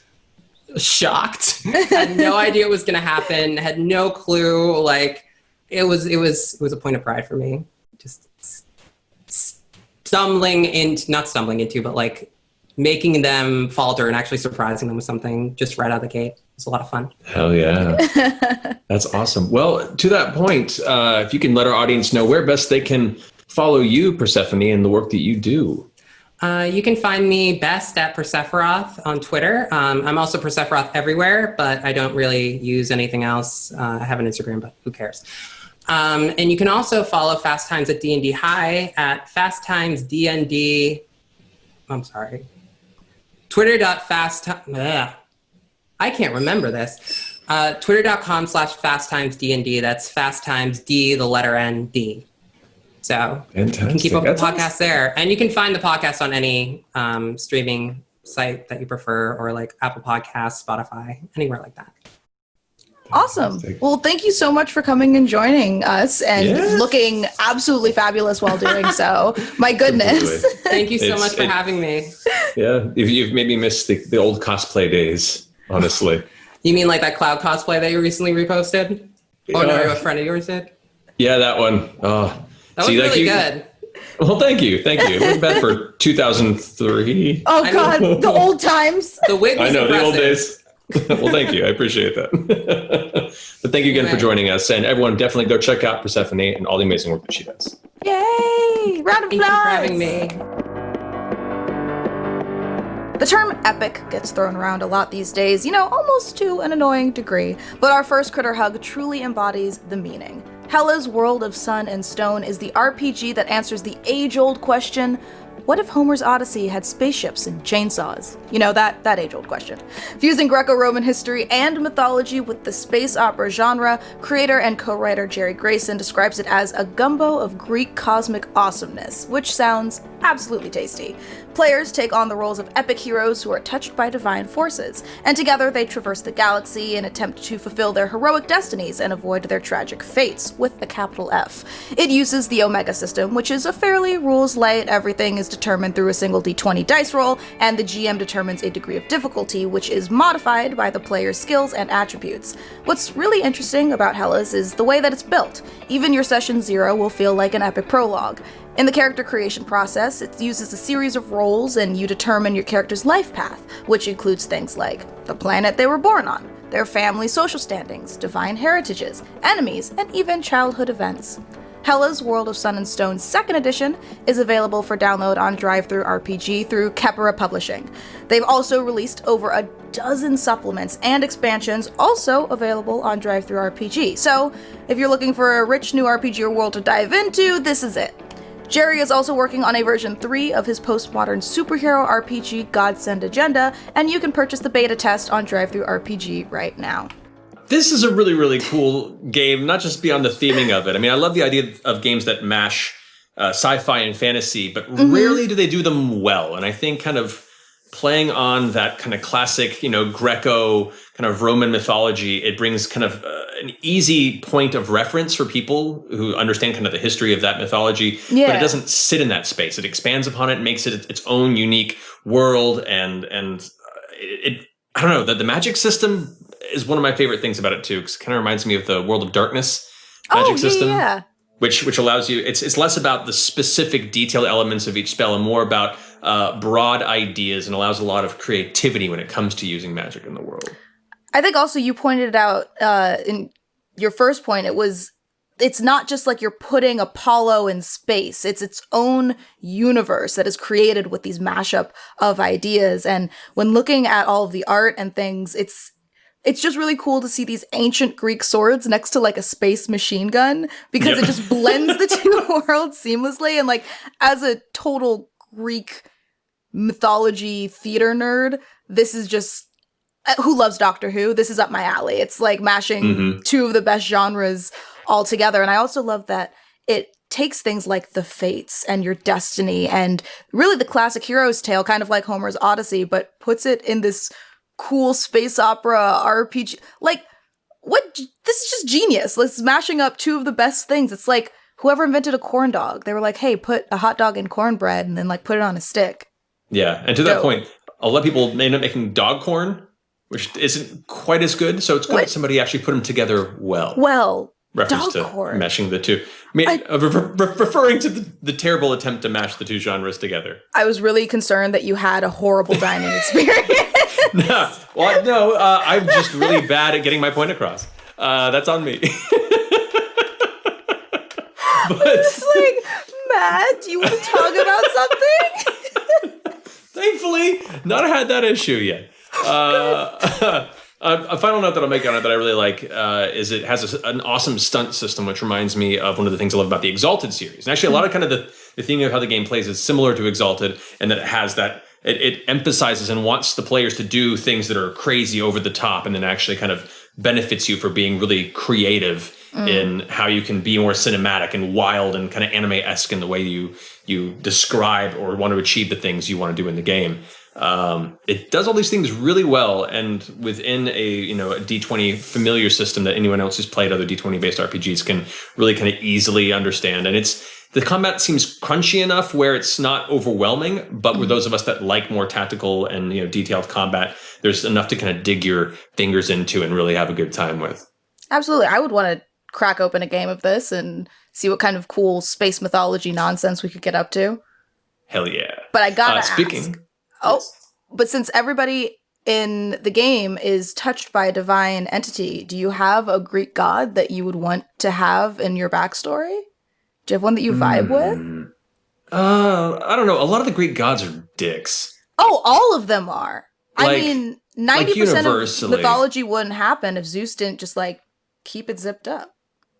shocked, had no idea what was going to happen, had no clue. Like it was a point of pride for me, just not stumbling into, but like making them falter and actually surprising them with something just right out of the gate. It's a lot of fun. Hell yeah. That's awesome. Well, to that point, if you can let our audience know where best they can follow you, Persephone, and the work that you do. You can find me best at Persephiroth on Twitter. I'm also Persephiroth everywhere, but I don't really use anything else. I have an Instagram, but who cares? And you can also follow Fast Times at D&D High at Fast Times DND. I'm sorry. Twitter.fasttime. I can't remember this. Twitter.com/FastTimesDND. That's Fast Times D, the letter N, D. So fantastic. You can keep up with the podcast awesome. there. And you can find the podcast on any streaming site that you prefer, or like Apple Podcasts, Spotify, anywhere like that. Awesome. Fantastic. Well, thank you so much for coming and joining us and looking absolutely fabulous while doing so. My goodness. Thank you so much for having me. Yeah, you've made me miss the old cosplay days, honestly. You mean like that cloud cosplay that you recently reposted? Oh, no, a friend of yours did? Yeah, that one. Oh, That was really good. Well, thank you. It wasn't bad for 2003. Oh, God, the old times. The wig was I know, impressive. the old days. Well, thank you. I appreciate that. But thank you again for joining us. And everyone, definitely go check out Persephone and all the amazing work that she does. Yay! Round of applause! Thank you for having me. The term epic gets thrown around a lot these days, almost to an annoying degree, but our first Critter Hug truly embodies the meaning. Hella's World of Sun and Stone is the RPG that answers the age-old question, what if Homer's Odyssey had spaceships and chainsaws? That age-old question. Fusing Greco-Roman history and mythology with the space opera genre, creator and co-writer Jerry Grayson describes it as a gumbo of Greek cosmic awesomeness, which sounds absolutely tasty. Players take on the roles of epic heroes who are touched by divine forces, and together they traverse the galaxy and attempt to fulfill their heroic destinies and avoid their tragic fates, with a capital F. It uses the Omega system, which is a fairly rules-light, everything is determined through a single d20 dice roll, and the GM determines a degree of difficulty, which is modified by the player's skills and attributes. What's really interesting about Hellas is the way that it's built. Even your session 0 will feel like an epic prologue. In the character creation process, it uses a series of roles and you determine your character's life path, which includes things like the planet they were born on, their family's social standings, divine heritages, enemies, and even childhood events. Hella's World of Sun and Stone 2nd Edition is available for download on DriveThru RPG through Khepera Publishing. They've also released over a dozen supplements and expansions, also available on DriveThru RPG. So, if you're looking for a rich new RPG or world to dive into, this is it. Jerry is also working on a version 3 of his postmodern superhero RPG Godsend Agenda, and you can purchase the beta test on DriveThru RPG right now. This is a really, really cool game, not just beyond the theming of it. I mean, I love the idea of games that mash sci-fi and fantasy, but rarely do they do them well. And I think kind of playing on that kind of classic, Greco kind of Roman mythology, it brings kind of an easy point of reference for people who understand kind of the history of that mythology, but it doesn't sit in that space. It expands upon it, makes it its own unique world, and it I don't know, the magic system is one of my favorite things about it too, because it kind of reminds me of the World of Darkness magic system. Yeah. Which allows you, it's less about the specific detailed elements of each spell and more about broad ideas, and allows a lot of creativity when it comes to using magic in the world. I think also you pointed out in your first point, it's not just like you're putting Apollo in space. It's its own universe that is created with these mashup of ideas. And when looking at all of the art and things, it's just really cool to see these ancient Greek swords next to like a space machine gun, because it just blends the two worlds seamlessly. And like, as a total Greek mythology theater nerd, this is just, who loves Doctor Who? This is up my alley. It's like mashing two of the best genres all together. And I also love that it takes things like the fates and your destiny and really the classic hero's tale, kind of like Homer's Odyssey, but puts it in this cool space opera RPG. Like, what? This is just genius. Like, smashing up two of the best things. It's like whoever invented a corn dog. They were like, hey, put a hot dog in cornbread and then like put it on a stick. Yeah. And to that point, a lot of people end up making dog corn, which isn't quite as good. So it's good that somebody actually put them together well. Well, reference dog to corn. meshing the two. I mean, referring to the terrible attempt to mash the two genres together. I was really concerned that you had a horrible dining experience. No, I'm just really bad at getting my point across. That's on me. But it's like, Matt, do you want to talk about something? Thankfully, not had that issue yet. A final note that I'll make on it that I really like is it has an awesome stunt system, which reminds me of one of the things I love about the Exalted series. And actually, a lot of kind of the theme of how the game plays is similar to Exalted, and that it has that, it emphasizes and wants the players to do things that are crazy over the top, and then actually kind of benefits you for being really creative in how you can be more cinematic and wild and kind of anime-esque in the way you describe or want to achieve the things you want to do in the game. It does all these things really well, and within a D20 familiar system that anyone else who's played other D20 based RPGs can really kind of easily understand. And the combat seems crunchy enough where it's not overwhelming, but with those of us that like more tactical and detailed combat, there's enough to kind of dig your fingers into and really have a good time with. Absolutely. I would want to crack open a game of this and see what kind of cool space mythology nonsense we could get up to. Hell yeah. But I gotta ask. Oh, but since everybody in the game is touched by a divine entity, do you have a Greek god that you would want to have in your backstory? Do you have one that you vibe with? I don't know. A lot of the Greek gods are dicks. Oh, all of them are. Like, I mean, 90% universally. of mythology wouldn't happen if Zeus didn't just like keep it zipped up.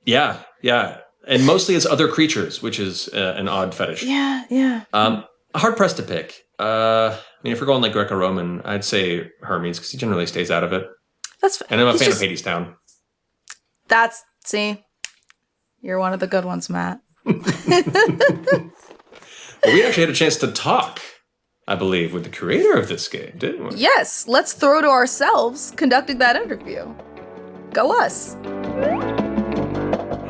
Yeah. And mostly it's other creatures, which is an odd fetish. Yeah. Hard pressed to pick. I mean, if we're going like Greco-Roman, I'd say Hermes because he generally stays out of it. And I'm a fan of Hadestown. See, you're one of the good ones, Matt. Well, we actually had a chance to talk, I believe, with the creator of this game, didn't we? Yes, let's throw to ourselves conducting that interview. Go us.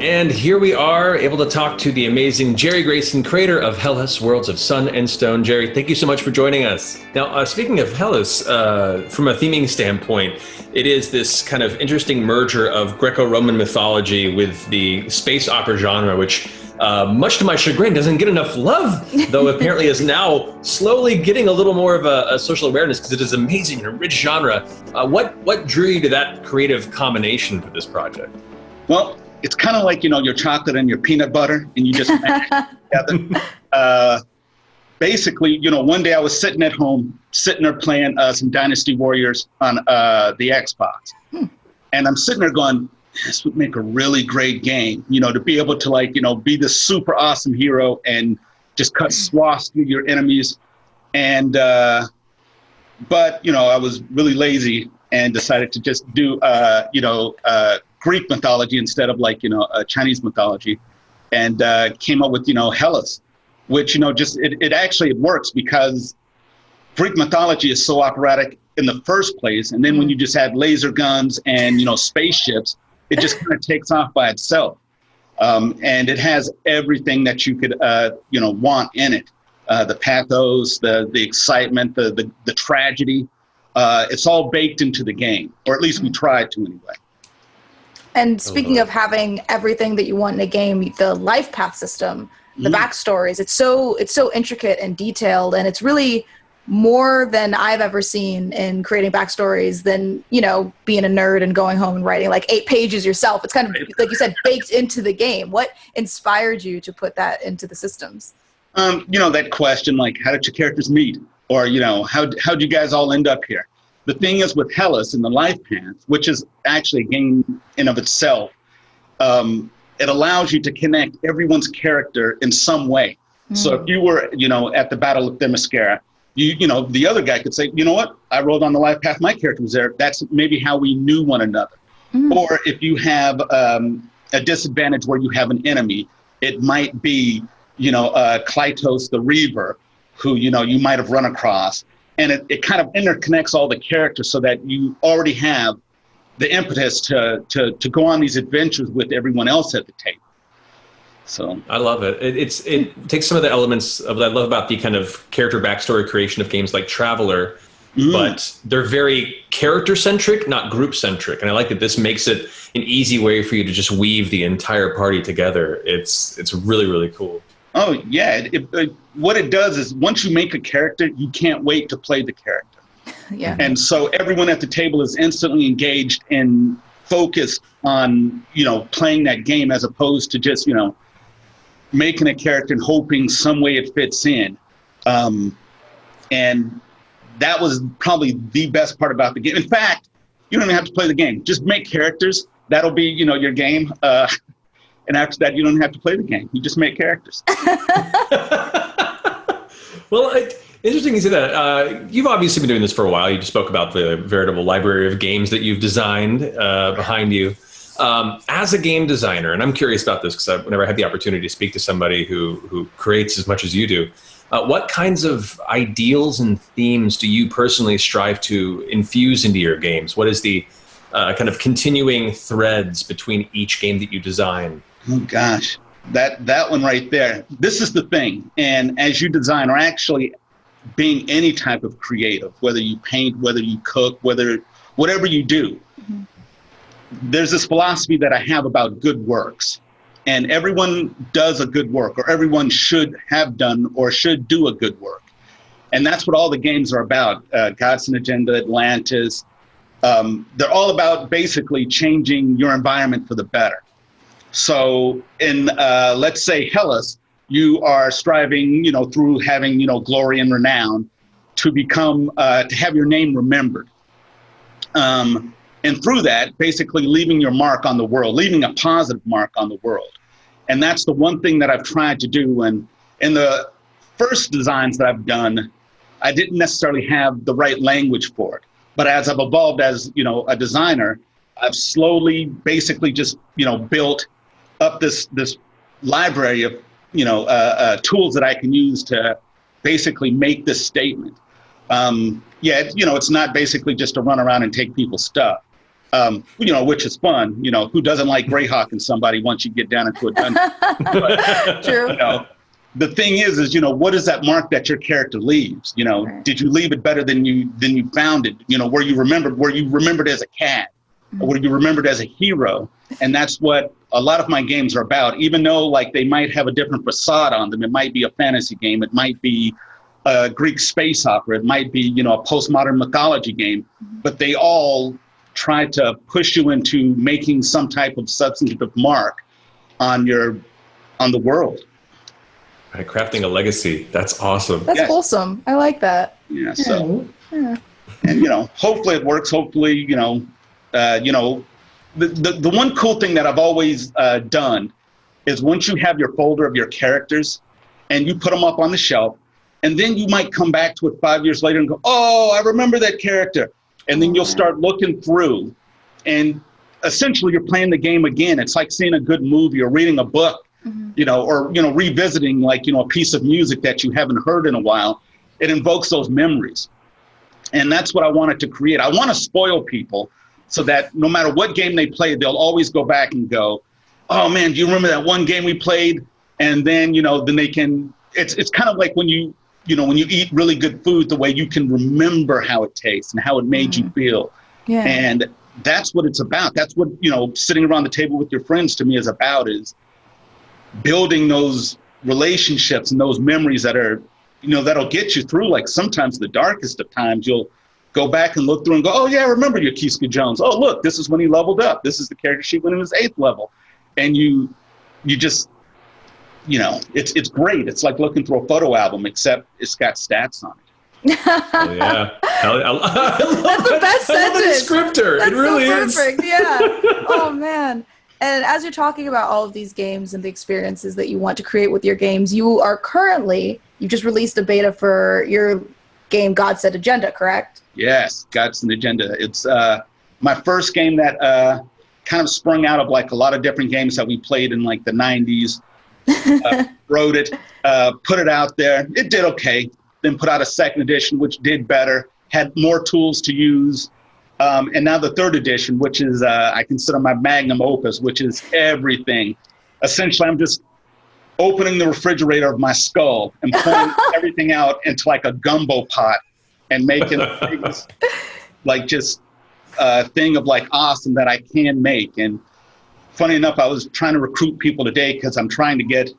And here we are, able to talk to the amazing Jerry Grayson, creator of Hellas, Worlds of Sun and Stone. Jerry, thank you so much for joining us. Now, speaking of Hellas, from a theming standpoint, it is this kind of interesting merger of Greco-Roman mythology with the space opera genre, which, much to my chagrin, doesn't get enough love, though apparently is now slowly getting a little more of a social awareness because it is amazing and a rich genre. What drew you to that creative combination for this project? Well, it's kind of like, your chocolate and your peanut butter, and you just mash it together. Basically, one day I was sitting at home, sitting there playing some Dynasty Warriors on the Xbox. And I'm sitting there going, this would make a really great game, to be able to be this super awesome hero and just cut swaths through your enemies. And, but, I was really lazy and decided to just do, Greek mythology instead of Chinese mythology, and came up with Hellas, which it actually works because Greek mythology is so operatic in the first place, and then when you just add laser guns and spaceships, it just kind of takes off by itself, and it has everything that you could want in it, the pathos, the excitement, the tragedy. It's all baked into the game, or at least we tried to anyway. And speaking of having everything that you want in a game, the life path system, the backstories, it's so intricate and detailed, and it's really more than I've ever seen in creating backstories than, being a nerd and going home and writing like 8 pages yourself. It's kind of, like you said, baked into the game. What inspired you to put that into the systems? That question, like, how did your characters meet? Or, how'd you guys all end up here? The thing is with Hellas and the life path, which is actually a game in of itself, it allows you to connect everyone's character in some way. So if you were, at the Battle of Themyscira, the other guy could say, you know what, I rolled on the life path, my character was there. That's maybe how we knew one another. Or if you have a disadvantage where you have an enemy, it might be, Klytos the Reaver, who, you might have run across. And it kind of interconnects all the characters so that you already have the impetus to go on these adventures with everyone else at the table. So I love it. It takes some of the elements of what I love about the kind of character backstory creation of games like Traveler, but they're very character-centric, not group-centric. And I like that this makes it an easy way for you to just weave the entire party together. It's really, really cool. Oh, yeah. What it does is once you make a character, you can't wait to play the character. Yeah. And so everyone at the table is instantly engaged and focused on, playing that game as opposed to just, making a character and hoping some way it fits in. And that was probably the best part about the game. In fact, you don't even have to play the game. Just make characters. That'll be, your game. And after that, you don't have to play the game. You just make characters. Well, interesting you say that. You've obviously been doing this for a while. You just spoke about the veritable library of games that you've designed behind you. As a game designer, and I'm curious about this because whenever I had the opportunity to speak to somebody who creates as much as you do, what kinds of ideals and themes do you personally strive to infuse into your games? What is the kind of continuing threads between each game that you design? Oh, gosh, that one right there. This is the thing. And as you design, or actually being any type of creative, whether you paint, whether you cook, whatever you do, there's this philosophy that I have about good works, and everyone does a good work, or everyone should have done or should do a good work. And that's what all the games are about. Godson Agenda, Atlantis, they're all about basically changing your environment for the better. So in, let's say, Hellas, you are striving, through having, glory and renown to become, to have your name remembered. And through that, basically leaving your mark on the world, leaving a positive mark on the world. And that's the one thing that I've tried to do. And in the first designs that I've done, I didn't necessarily have the right language for it. But as I've evolved as, a designer, I've slowly basically just, built up this library of, tools that I can use to basically make this statement. It's not basically just to run around and take people's stuff, which is fun. Who doesn't like Greyhawking somebody once you get down into a dungeon? But, True. The thing is, what is that mark that your character leaves? Right. Did you leave it better than you found it? Were you remembered as a cat? Or were you remembered as a hero? And that's what a lot of my games are about, even though like they might have a different facade on them. It might be a fantasy game. It might be a Greek space opera. It might be, a postmodern mythology game, but they all try to push you into making some type of substantive mark on the world. Right, crafting a legacy. That's awesome. That's wholesome. I like that. Yeah. So, and hopefully it works. Hopefully, the one cool thing that I've always done is once you have your folder of your characters and you put them up on the shelf, and then you might come back to it 5 years later and go, oh, I remember that character. And then you'll start looking through, and essentially you're playing the game again. It's like seeing a good movie or reading a book, or revisiting like, a piece of music that you haven't heard in a while. It invokes those memories. And that's what I wanted to create. I want to spoil people so that no matter what game they play, they'll always go back and go, oh man, do you remember that one game we played? And then, then they can, it's kind of like when you eat really good food, the way you can remember how it tastes and how it made you feel. Yeah. And that's what it's about. That's what, sitting around the table with your friends to me is about, is building those relationships and those memories that are, that'll get you through. Like sometimes the darkest of times, you'll go back and look through and go, oh yeah, I remember Yakiska Jones. Oh, look, this is when he leveled up. This is the character sheet when he was 8th level. And you just, it's great. It's like looking through a photo album, except it's got stats on it. Oh, yeah. I love That's the best sentence. I love the descriptor. That's it really so is. Perfect. Yeah. Oh man. And as you're talking about all of these games and the experiences that you want to create with your games, you just released a beta for your game Godson Agenda, correct? Yes, Godson Agenda. It's my first game that kind of sprung out of like a lot of different games that we played in like the 90s. Wrote it, put it out there. It did okay. Then put out a second edition, which did better, had more tools to use. And now the third edition, which is I consider my magnum opus, which is everything. Essentially, I'm just opening the refrigerator of my skull and pulling everything out into like a gumbo pot and making things like just a thing of like awesome that I can make. And funny enough, I was trying to recruit people today because I'm trying to get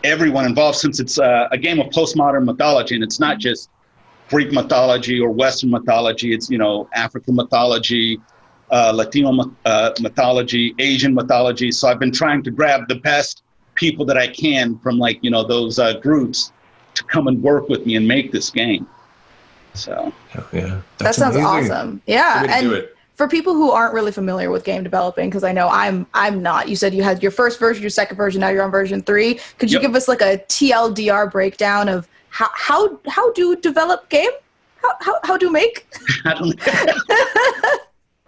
everyone involved, since it's a game of postmodern mythology, and it's not just Greek mythology or Western mythology. It's, African mythology, Latino mythology, Asian mythology. So I've been trying to grab the best people that I can from like, those groups to come and work with me and make this game. So yeah, that sounds amazing. Awesome. Yeah. And do it. For people who aren't really familiar with game developing, because I know I'm not. You said you had your first version, your second version, now you're on version 3. Could you give us like a TLDR breakdown of how do develop game? How do make?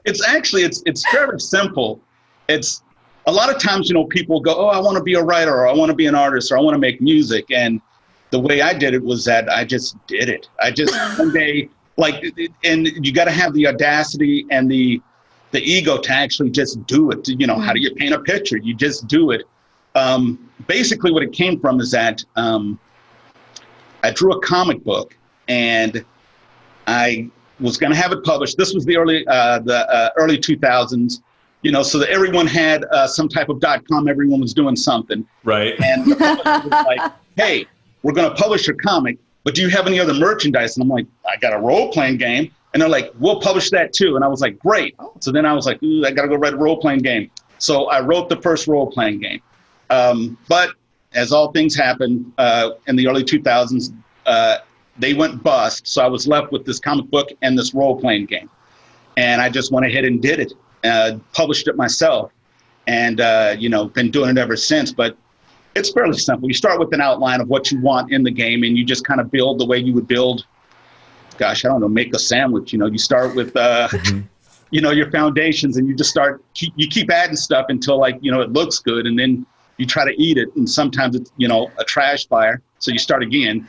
It's actually it's very simple. It's a lot of times, people go, oh, I want to be a writer, or I want to be an artist, or I want to make music. And the way I did it was that I just did it. I just one day. And you got to have the audacity and the ego to actually just do it. How do you paint a picture? You just do it. Basically, what it came from is that I drew a comic book, and I was going to have it published. This was the early 2000s, so that everyone had some type of .com. Everyone was doing something. Right. And the publisher was like, hey, we're going to publish your comic, but do you have any other merchandise? And I'm like, I got a role-playing game. And they're like, we'll publish that too. And I was like, great. So then I was like, I got to go write a role-playing game. So I wrote the first role-playing game. But as all things happened in the early 2000s, they went bust. So I was left with this comic book and this role-playing game. And I just went ahead and did it, published it myself, and, been doing it ever since. But it's fairly simple. You start with an outline of what you want in the game, and you just kind of build the way you would build, make a sandwich. You start with, your foundations, and you just you keep adding stuff until it looks good, and then you try to eat it. And sometimes it's, a trash fire. So you start again.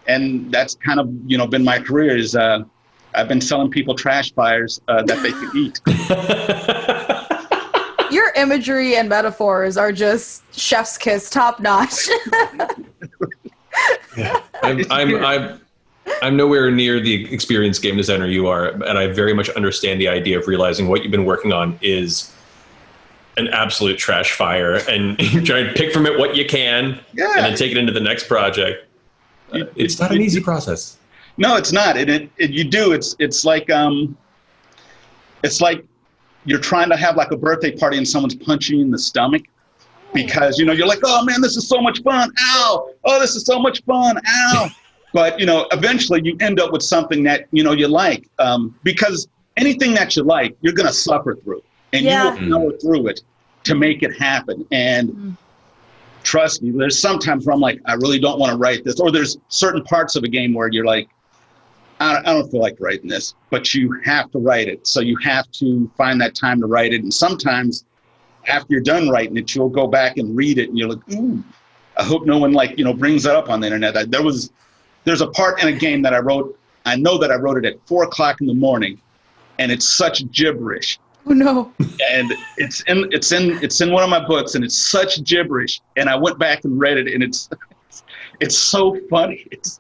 And that's kind of, been my career is I've been selling people trash fires that they can eat. Your imagery and metaphors are just chef's kiss, top notch. Yeah. I'm nowhere near the experienced game designer you are, and I very much understand the idea of realizing what you've been working on is an absolute trash fire, and you're trying to pick from it what you can, and then take it into the next project. It's not an easy process. No, it's not. It's like you're trying to have like a birthday party and someone's punching you in the stomach because, you're like, oh man, this is so much fun. Ow. Oh, this is so much fun. Ow. But, eventually you end up with something that, you like, because anything that you like, you're going to suffer through, and you will power through it to make it happen. And trust me, there's sometimes where I'm like, I really don't want to write this, or there's certain parts of a game where you're like, I don't feel like writing this, but you have to write it. So you have to find that time to write it. And sometimes after you're done writing it, you'll go back and read it and you're like, ooh, I hope no one brings that up on the internet. There's a part in a game that I wrote. I know that I wrote it at 4:00 in the morning, and it's such gibberish. Oh no. And it's in one of my books, and it's such gibberish. And I went back and read it, and it's so funny. It's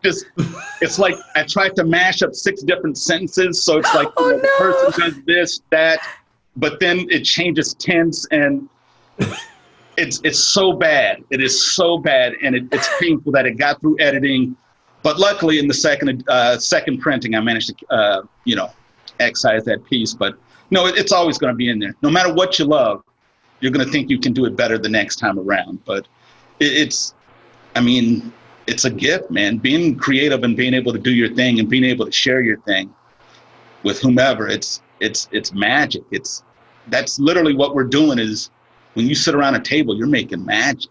like I tried to mash up 6 different sentences. So it's like the person does this, that, but then it changes tense, and it's so bad. It is so bad, and it's painful that it got through editing. But luckily, in the second printing, I managed to excise that piece. But no, it's always going to be in there. No matter what you love, you're going to think you can do it better the next time around. But it's a gift, man. Being creative and being able to do your thing and being able to share your thing with whomever, it's magic. That's literally what we're doing is when you sit around a table, you're making magic.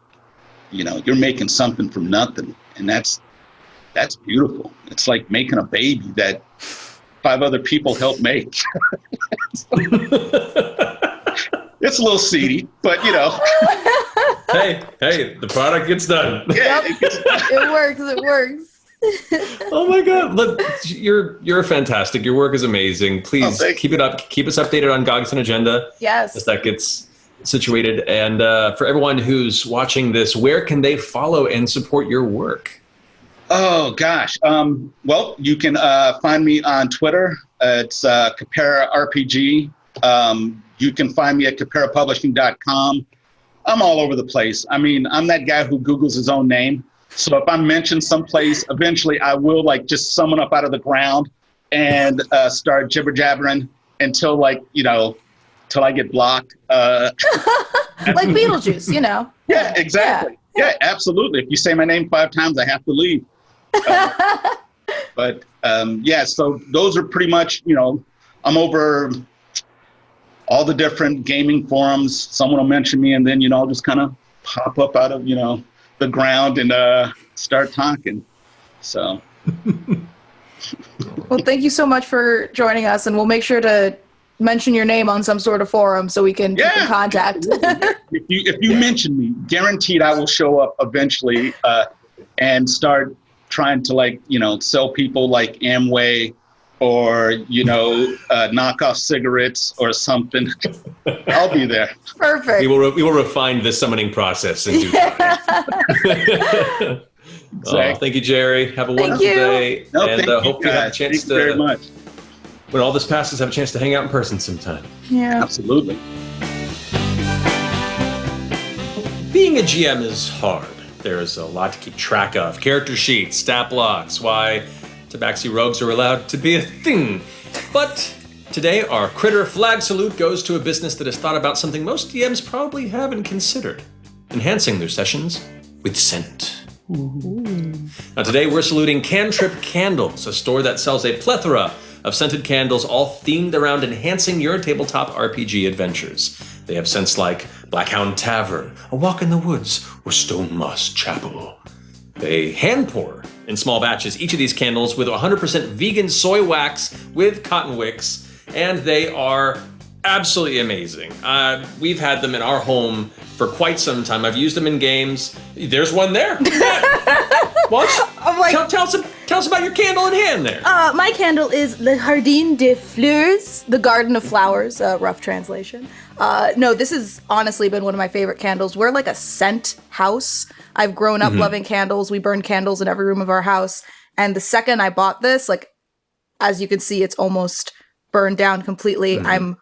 You're making something from nothing. And that's beautiful. It's like making a baby that 5 other people help make. It's a little seedy, but Hey, the product gets done. Yeah, It works. Oh my God! Look, you're fantastic. Your work is amazing. Please keep it up. Keep us updated on Gogs and Agenda. Yes. As that gets situated. And for everyone who's watching this, where can they follow and support your work? Oh gosh. Well, you can find me on Twitter. It's Khepera RPG. You can find me at kheperapublishing.com. I'm all over the place. I'm that guy who Googles his own name. So if I'm mentioned someplace, eventually I will just summon up out of the ground and start jibber jabbering until till I get blocked. Like Beetlejuice, Yeah, exactly. Yeah, absolutely. If you say my name 5 times, I have to leave. But so those are pretty much, I'm over all the different gaming forums. Someone will mention me, and then, I'll just kind of pop up out of, the ground and start talking. So. Well, thank you so much for joining us, and we'll make sure to mention your name on some sort of forum so we can keep in contact. If you mention me, guaranteed I will show up eventually and start trying to sell people like Amway or knockoff cigarettes or something. I'll be there. Perfect. We will refine the summoning process in due time. Exactly. Thank you, Jerry. Have a wonderful day. No, and hope you have a chance thank you very much. When all this passes, have a chance to hang out in person sometime. Yeah. Absolutely. Being a GM is hard. There's a lot to keep track of. Character sheets, stat blocks, why Tabaxi rogues are allowed to be a thing. But today, our critter flag salute goes to a business that has thought about something most DMs probably haven't considered: enhancing their sessions with scent. Ooh. Now today, we're saluting Cantrip Candles, a store that sells a plethora of scented candles, all themed around enhancing your tabletop RPG adventures. They have scents like Blackhound Tavern, A Walk in the Woods, or Stone Moss Chapel. They hand pour in small batches each of these candles with 100% vegan soy wax with cotton wicks, and they are absolutely amazing. We've had them in our home for quite some time. I've used them in games. There's one there. Watch. Tell us about your candle in hand there. My candle is Le Jardin des Fleurs, the Garden of Flowers, rough translation. No, this has honestly been one of my favorite candles. We're like a scent house. I've grown up loving candles. We burn candles in every room of our house. And the second I bought this, like, as you can see, it's almost burned down completely. I'm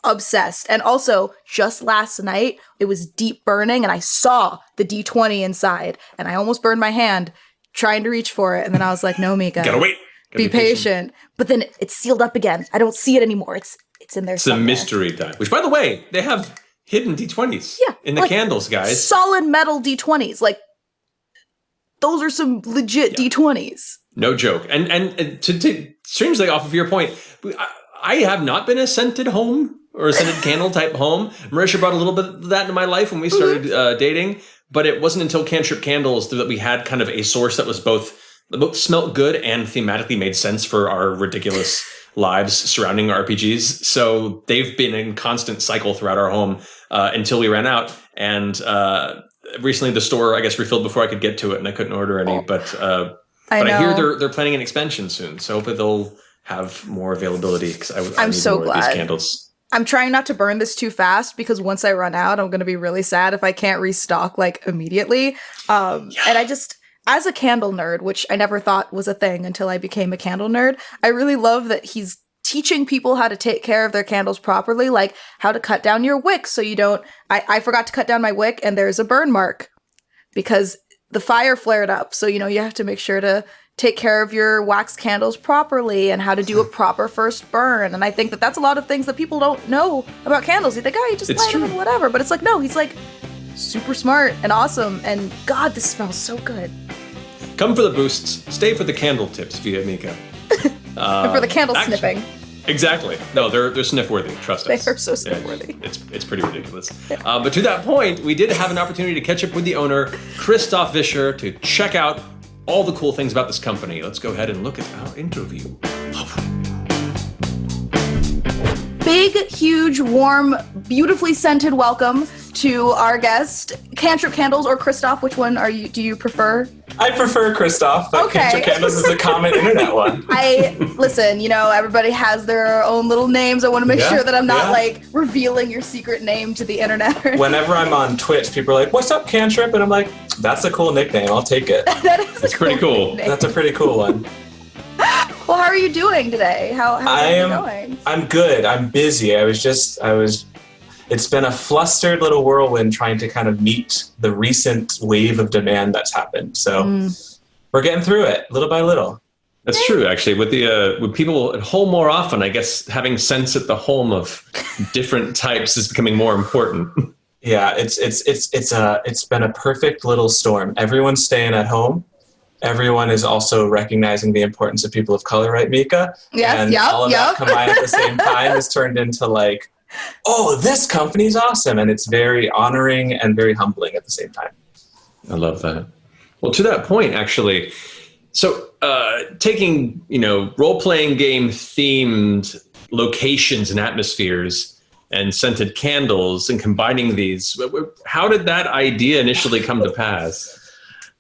obsessed. And also, just last night, it was deep burning and I saw the D20 inside and I almost burned my hand trying to reach for it. And then I was like, no, Mica. Gotta wait. Be patient. But then it's sealed up again. I don't see it anymore. It's in there somewhere. It's a mystery time. Which, by the way, they have hidden D20s in the candles, guys. Solid metal D20s. Like, those are some legit D20s. No joke. And to strangely off of your point, I have not been a scented home or a scented candle type home. Mercer brought a little bit of that into my life when we started dating, but it wasn't until Cantrip Candles that we had kind of a source that was both smelled good and thematically made sense for our ridiculous lives surrounding RPGs. So they've been in constant cycle throughout our home until we ran out. And recently the store, I guess, refilled before I could get to it and I couldn't order any. But I hear they're planning an expansion soon. So hopefully they'll have more availability because I need so more glad. of these candles. I'm trying not to burn this too fast because once I run out, I'm going to be really sad if I can't restock like immediately. And I just, as a candle nerd, which I never thought was a thing until I became a candle nerd, I really love that he's teaching people how to take care of their candles properly, like how to cut down your wick so you don't, I forgot to cut down my wick and there's a burn mark because the fire flared up. So, you have to make sure to take care of your wax candles properly and how to do a proper first burn. And I think that that's a lot of things that people don't know about candles. You think, you just light them and whatever. But it's like, no, he's like super smart and awesome. And God, this smells so good. Come for the boosts. Stay for the candle tips via Mica. And for the candle sniffing. Exactly. No, they're sniff-worthy. Trust us. They are so sniff-worthy. It's pretty ridiculous. But to that point, we did have an opportunity to catch up with the owner, Christoff Vissche, to check out all the cool things about this company. Let's go ahead and look at our interview. Big, huge, warm, beautifully scented welcome to our guest, Cantrip Candles or Christoff. Which one do you prefer? I prefer Christoff, but Okay. Cantrip Candles is a common internet one. Listen, everybody has their own little names. I want to make sure that I'm not like revealing your secret name to the internet. Whenever I'm on Twitch, people are like, "What's up, Cantrip?" And I'm like, "That's a cool nickname. I'll take it." That's pretty cool. Nickname. That's a pretty cool one. Well, how are you doing today? How's it going? I'm good. I'm busy. It's been a flustered little whirlwind trying to kind of meet the recent wave of demand that's happened. So we're getting through it little by little. That's true, actually. With people at home more often, I guess having sense at the home of different types is becoming more important. Yeah, it's been a perfect little storm. Everyone's staying at home. Everyone is also recognizing the importance of people of color, right, Mica? Yes, and all of that combined at the same time has turned into like, oh, this company's awesome. And it's very honoring and very humbling at the same time. I love that. Well, to that point, actually, so taking, role-playing game themed locations and atmospheres and scented candles and combining these, how did that idea initially come to pass?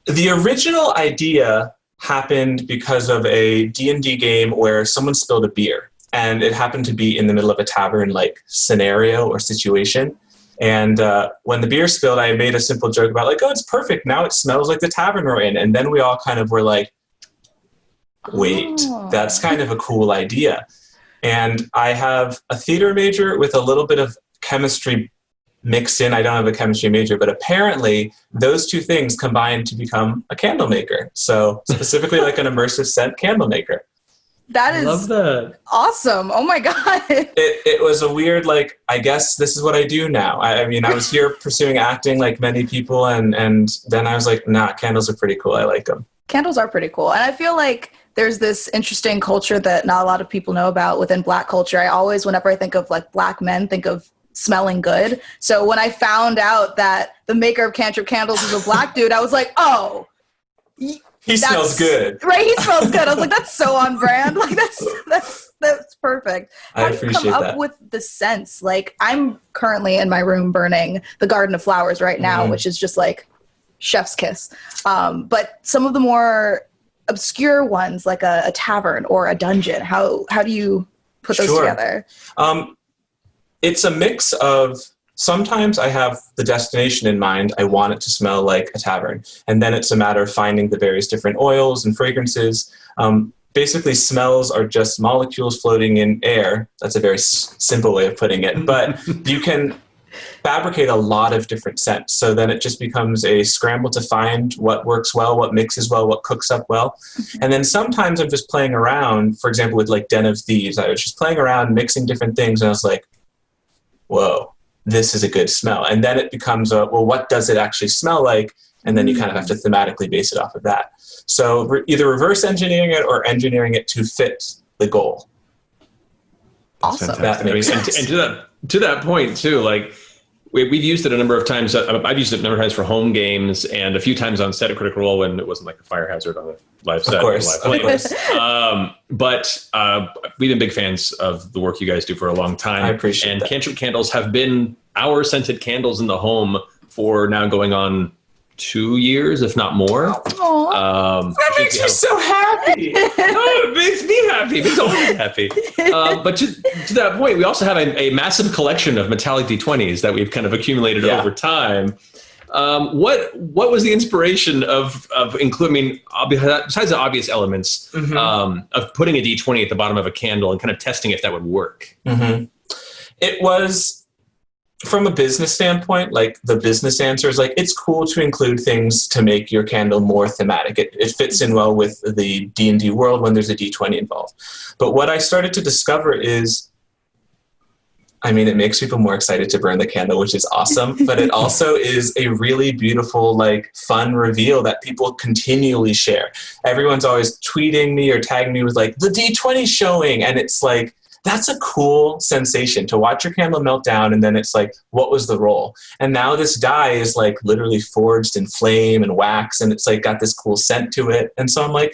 The original idea happened because of a D&D game where someone spilled a beer, and it happened to be in the middle of a tavern like scenario or situation. And when the beer spilled, I made a simple joke about like, oh, it's perfect. Now it smells like the tavern we're in. And then we all kind of were like, wait, that's kind of a cool idea. And I have a theater major with a little bit of chemistry mixed in. I don't have a chemistry major, but apparently those two things combined to become a candle maker. So specifically like an immersive scent candle maker. That is Love that. awesome. Oh my God. It was a weird, like, I guess this is what I do now. I mean, I was here pursuing acting like many people, and then I was like, nah, candles are pretty cool. I like them. Candles are pretty cool. And I feel like there's this interesting culture that not a lot of people know about within Black culture. I always, whenever I think of like Black men, think of smelling good. So when I found out that the maker of Cantrip candles is a Black dude, I was like, oh, he smells good. Right, he smells good. I was like, that's so on brand. Like that's perfect. How do you come up with the scents? Like, I'm currently in my room burning the Garden of Flowers right now, which is just like chef's kiss. But some of the more obscure ones, like a tavern or a dungeon, how do you put those together? It's a mix of, sometimes I have the destination in mind. I want it to smell like a tavern. And then it's a matter of finding the various different oils and fragrances. Basically, smells are just molecules floating in air. That's a very simple way of putting it. But you can fabricate a lot of different scents. So then it just becomes a scramble to find what works well, what mixes well, what cooks up well. And then sometimes I'm just playing around, for example, with like Den of Thieves. I was just playing around, mixing different things. And I was like, whoa, this is a good smell. And then it becomes well, what does it actually smell like? And then you kind of have to thematically base it off of that. So either reverse engineering it or engineering it to fit the goal. Awesome. That makes sense. And to that point too, like we've used it a number of times. I've used it a number of times for home games and a few times on set of Critical Role when it wasn't like a fire hazard on a live set. Of course. But we've been big fans of the work you guys do for a long time. I appreciate and that. Cantrip candles have been our scented candles in the home for now going on 2 years, if not more. That makes you so happy. It makes me happy. It makes all of us happy. But to that point, we also have a massive collection of metallic D20s that we've kind of accumulated over time. What was the inspiration of including, besides the obvious elements, of putting a D20 at the bottom of a candle and kind of testing if that would work? It was, from a business standpoint, like the business answer is like, it's cool to include things to make your candle more thematic. It fits in well with the D&D world when there's a D20 involved. But what I started to discover is, I mean, it makes people more excited to burn the candle, which is awesome. But it also is a really beautiful, like, fun reveal that people continually share. Everyone's always tweeting me or tagging me with like, the D20 showing. And it's like, that's a cool sensation to watch your candle melt down. And then it's like, what was the roll? And now this dye is like literally forged in flame and wax. And it's like got this cool scent to it. And so I'm like,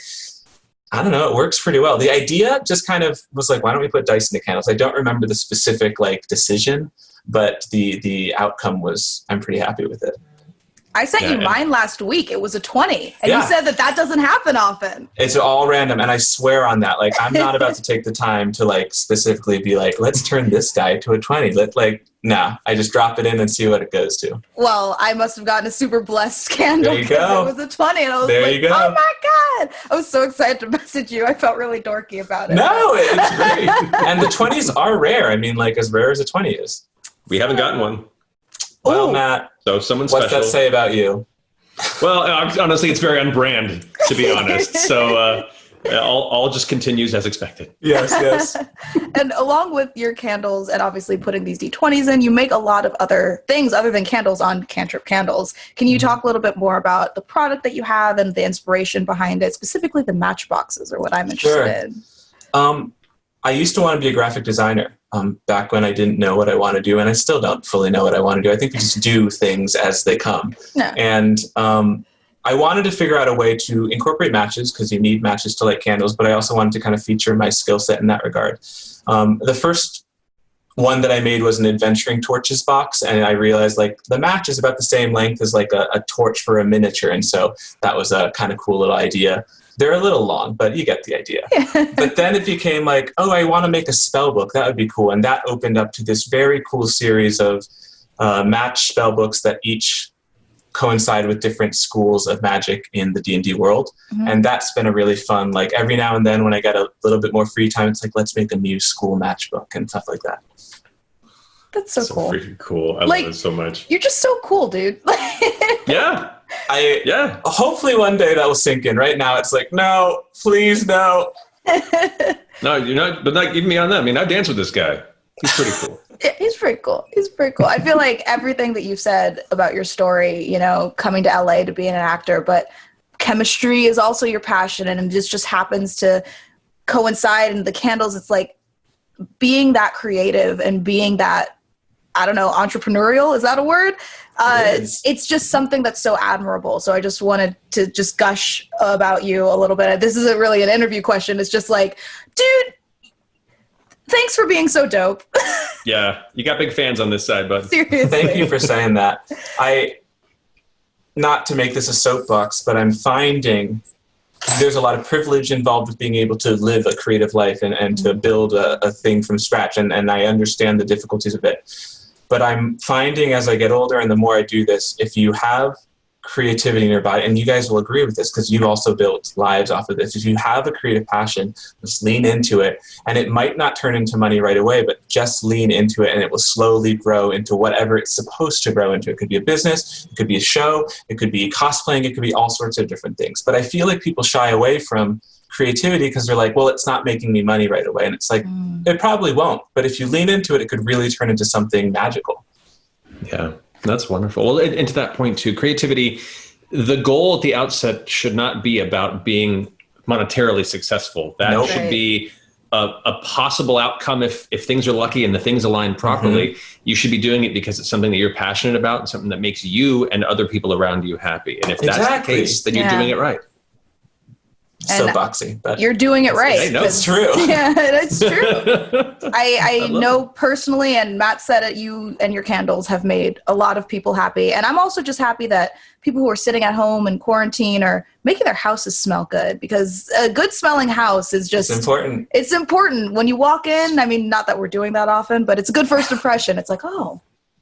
I don't know, it works pretty well. The idea just kind of was like, why don't we put dice in the candles? I don't remember the specific like decision, but the outcome was, I'm pretty happy with it. I sent you mine last week. It was a 20. And you said that doesn't happen often. It's all random. And I swear on that, like, I'm not about to take the time to like specifically be like, let's turn this die to a 20. I just drop it in and see what it goes to. Well, I must have gotten a super blessed candle There you go. it was a 20. And I was There you go. oh my God. I was so excited to message you. I felt really dorky about it. No, it's great. And the 20s are rare. I mean, like as rare as a 20 is. We haven't gotten one. Well, Ooh. Matt, So someone special. what's that say about you? Well, honestly, it's very on brand, to be honest. So all just continues as expected. Yes. And along with your candles and obviously putting these D20s in, you make a lot of other things other than candles on Cantrip Candles. Can you talk a little bit more about the product that you have and the inspiration behind it, specifically the matchboxes are what I'm interested in? I used to want to be a graphic designer back when I didn't know what I want to do, and I still don't fully know what I want to do. I think we just do things as they come. Yeah. And I wanted to figure out a way to incorporate matches because you need matches to light candles, but I also wanted to kind of feature my skill set in that regard. The first one that I made was an adventuring torches box, and I realized like the match is about the same length as like a torch for a miniature, and so that was a kind of cool little idea. They're a little long, but you get the idea. But then it became like, oh, I want to make a spell book. That would be cool. And that opened up to this very cool series of match spell books that each coincide with different schools of magic in the D&D world. And that's been a really fun, like every now and then when I get a little bit more free time, it's like, let's make a new school match book and stuff like that. That's so cool. Freaking cool. I Like, love it so much. You're just so cool, dude. Yeah. Hopefully one day that will sink in. Right now it's like, no, please no. No, you're not, but not even me on that. I mean, I dance with this guy. He's pretty cool. Yeah, he's pretty cool. He's pretty cool. I feel like everything that you've said about your story, you know, coming to LA to be an actor, but chemistry is also your passion, and it just happens to coincide. And the candles, it's like being that creative and being that, I don't know, entrepreneurial, is that a word? It's just something that's so admirable. So I just wanted to just gush about you a little bit. This isn't really an interview question. It's just like, dude, thanks for being so dope. Yeah, you got big fans on this side, bud. Seriously. Thank you for saying that. Not to make this a soapbox, but I'm finding there's a lot of privilege involved with being able to live a creative life and to build a thing from scratch. And I understand the difficulties of it. But I'm finding as I get older and the more I do this, if you have creativity in your body, and you guys will agree with this because you've also built lives off of this, if you have a creative passion, just lean into it. And it might not turn into money right away, but just lean into it and it will slowly grow into whatever it's supposed to grow into. It could be a business, it could be a show, it could be cosplaying, it could be all sorts of different things. But I feel like people shy away from creativity because they're like, well, it's not making me money right away. And it's like, it probably won't. But if you lean into it, it could really turn into something magical. Yeah, that's wonderful. Well, and to that point too, creativity, the goal at the outset should not be about being monetarily successful. That should be a possible outcome if things are lucky and the things align properly. You should be doing it because it's something that you're passionate about and something that makes you and other people around you happy. And if that's the case, then you're doing it right. So boxy, but you're doing it right. I know. It's true. Yeah, it's true. I know personally, and Matt said it, you and your candles have made a lot of people happy. And I'm also just happy that people who are sitting at home in quarantine are making their houses smell good, because a good smelling house is just important. It's important when you walk in. I mean, not that we're doing that often, but it's a good first impression. It's like,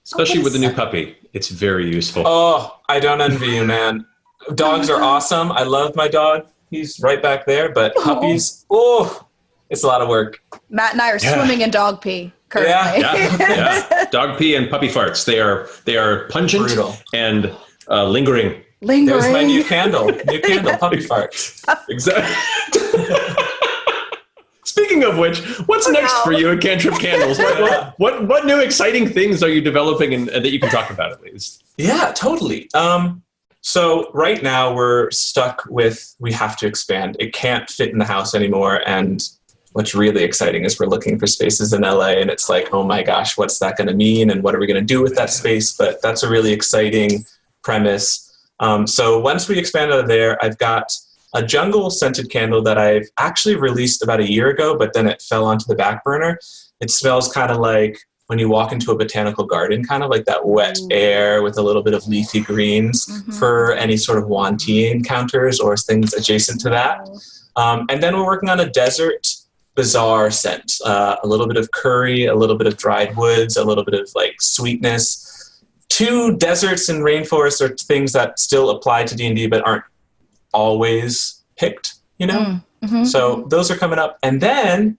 especially with a new puppy, it's very useful. Oh, I don't envy you, man. Dogs are awesome. I love my dog. He's right back there, but puppies, it's a lot of work. Matt and I are swimming in dog pee currently. Yeah. Dog pee and puppy farts. They are pungent, brutal, and lingering. There's my new candle, puppy farts. Exactly. Speaking of which, what's next for you at Cantrip Candles? What new exciting things are you developing and that you can talk about at least? Yeah, totally. So right now we're stuck with, we have to expand. It can't fit in the house anymore. And what's really exciting is we're looking for spaces in LA, and it's like, oh my gosh, what's that going to mean? And what are we going to do with that space? But that's a really exciting premise. So once we expand out of there, I've got a jungle scented candle that I've actually released about a year ago, but then it fell onto the back burner. It smells kind of like when you walk into a botanical garden, kind of like that wet air with a little bit of leafy greens for any sort of Yuan Ti encounters or things adjacent to that. And then we're working on a desert bazaar scent, a little bit of curry, a little bit of dried woods, a little bit of like sweetness. 2 deserts and rainforests are things that still apply to D&D but aren't always picked, you know? So those are coming up. And then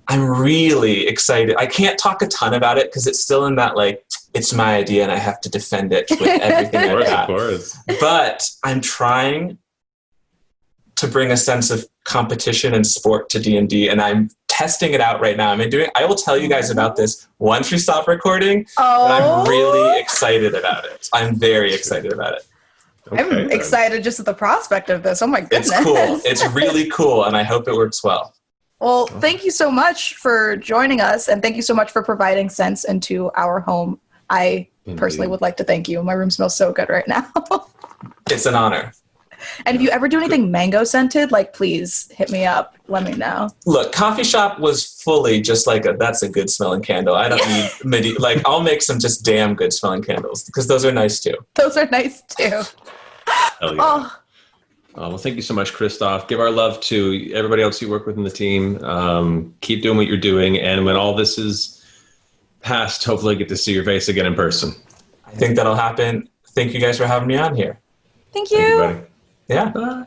I'm really excited. I can't talk a ton about it because it's still in that, like, it's my idea and I have to defend it with everything I've got. Of course. But I'm trying to bring a sense of competition and sport to D&D, and I'm testing it out right now. I will tell you guys about this once we stop recording, but I'm really excited about it. I'm very excited about it. Okay, I'm excited just at the prospect of this. Oh my goodness. It's cool. It's really cool, and I hope it works well. Well, thank you so much for joining us, and thank you so much for providing sense into our home. I personally would like to thank you. My room smells so good right now. It's an honor. And if you ever do anything mango scented, like, please hit me up. Let me know. Look, coffee shop was fully just like that's a good smelling candle. I don't need I'll make some just damn good smelling candles because those are nice too. Those are nice too. Hell yeah. Well, thank you so much, Christoff. Give our love to everybody else you work with in the team. Keep doing what you're doing. And when all this is past, hopefully get to see your face again in person. I think that'll happen. Thank you guys for having me on here. Thank you. Thank you, buddy. Yeah. Bye.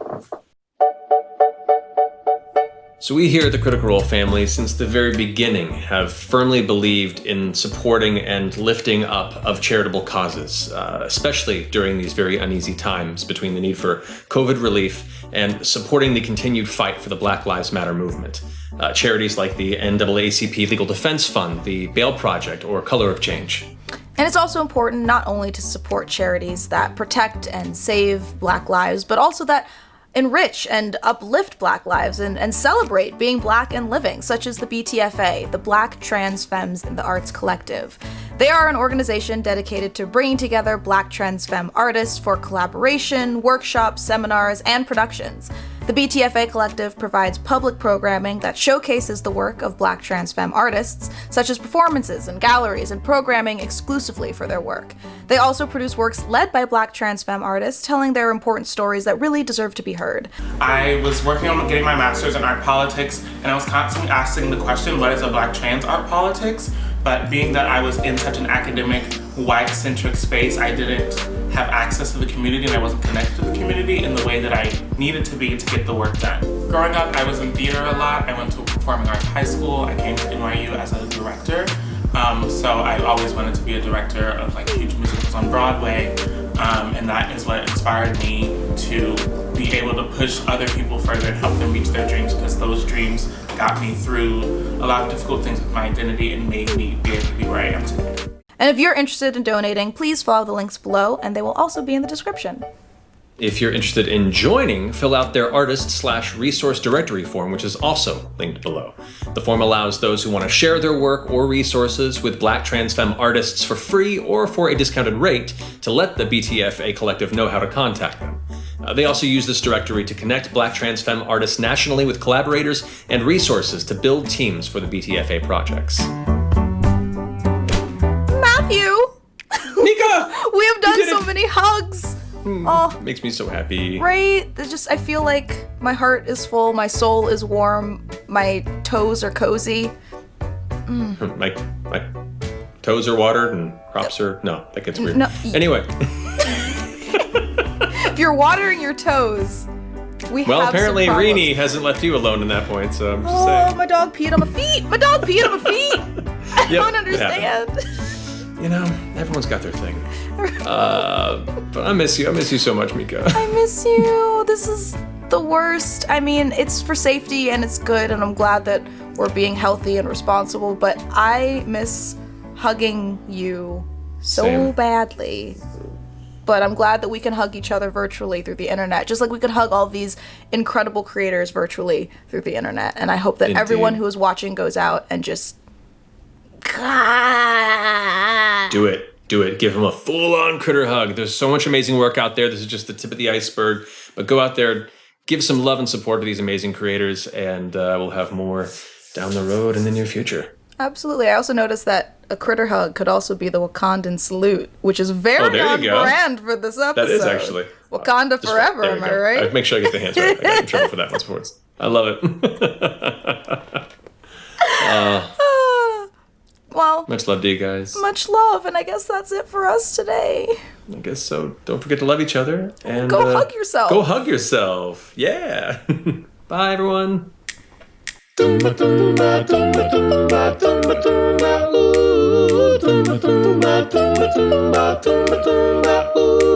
So we here at the Critical Role family, since the very beginning, have firmly believed in supporting and lifting up of charitable causes, especially during these very uneasy times between the need for COVID relief and supporting the continued fight for the Black Lives Matter movement. Charities like the NAACP Legal Defense Fund, the Bail Project, or Color of Change. And it's also important not only to support charities that protect and save Black lives, but also that enrich and uplift Black lives and celebrate being Black and living, such as the BTFA, the Black Trans Femmes in the Arts Collective. They are an organization dedicated to bringing together Black trans femme artists for collaboration, workshops, seminars, and productions. The BTFA Collective provides public programming that showcases the work of Black trans femme artists, such as performances and galleries and programming exclusively for their work. They also produce works led by Black trans femme artists, telling their important stories that really deserve to be heard. I was working on getting my master's in art politics, and I was constantly asking the question, what is a Black trans art politics? But being that I was in such an academic, white-centric space, I didn't have access to the community and I wasn't connected to the community in the way that I needed to be to get the work done. Growing up, I was in theater a lot. I went to performing arts high school. I came to NYU as a director. So I always wanted to be a director of like huge musicals on Broadway. And that is what inspired me to be able to push other people further and help them reach their dreams, because those dreams got me through a lot of difficult things with my identity and made me be able to be where I am today. And if you're interested in donating, please follow the links below, and they will also be in the description. If you're interested in joining, fill out their artist/resource directory form, which is also linked below. The form allows those who want to share their work or resources with Black trans femme artists for free or for a discounted rate to let the BTFA Collective know how to contact them. They also use this directory to connect Black trans femme artists nationally with collaborators and resources to build teams for the BTFA projects. Matthew! Mica! We have done so many hugs! Oh, Makes me so happy. right? I feel like my heart is full, my soul is warm, my toes are cozy. My toes are watered and crops are... No, that gets weird. No. Anyway. If you're watering your toes, we have some apparently problems. Rini hasn't left you alone in that point, so I'm just Oh, saying. my dog peed on my feet! My dog peed on my feet! I Yep, don't it understand. You know, everyone's got their thing. But I miss you. I miss you so much, Mica. I miss you. This is the worst. I mean, it's for safety and it's good, and I'm glad that we're being healthy and responsible, but I miss hugging you so Same. badly. But I'm glad that we can hug each other virtually through the internet, just like we could hug all these incredible creators virtually through the internet. And I hope that Indeed. everyone who is watching goes out and just... Do it. Do it. Give him a full-on critter hug. There's so much amazing work out there. This is just the tip of the iceberg. But go out there, give some love and support to these amazing creators, and we'll have more down the road in the near future. Absolutely. I also noticed that a critter hug could also be the Wakandan salute, which is very there on you go. brand for this episode. That is actually. Wakanda Just forever, there you am I go. right? Make sure I get the hands right. I got in trouble for that one sports. I love it. Well, Much love to you guys. much love, and I guess that's it for us today. I guess so. Don't forget to love each other. And Go hug yourself. Go hug yourself. Yeah. Bye, everyone. Tumba tumba tumba tumba tumba tumba ooh tumba tumba tumba tumba tumba tumba ooh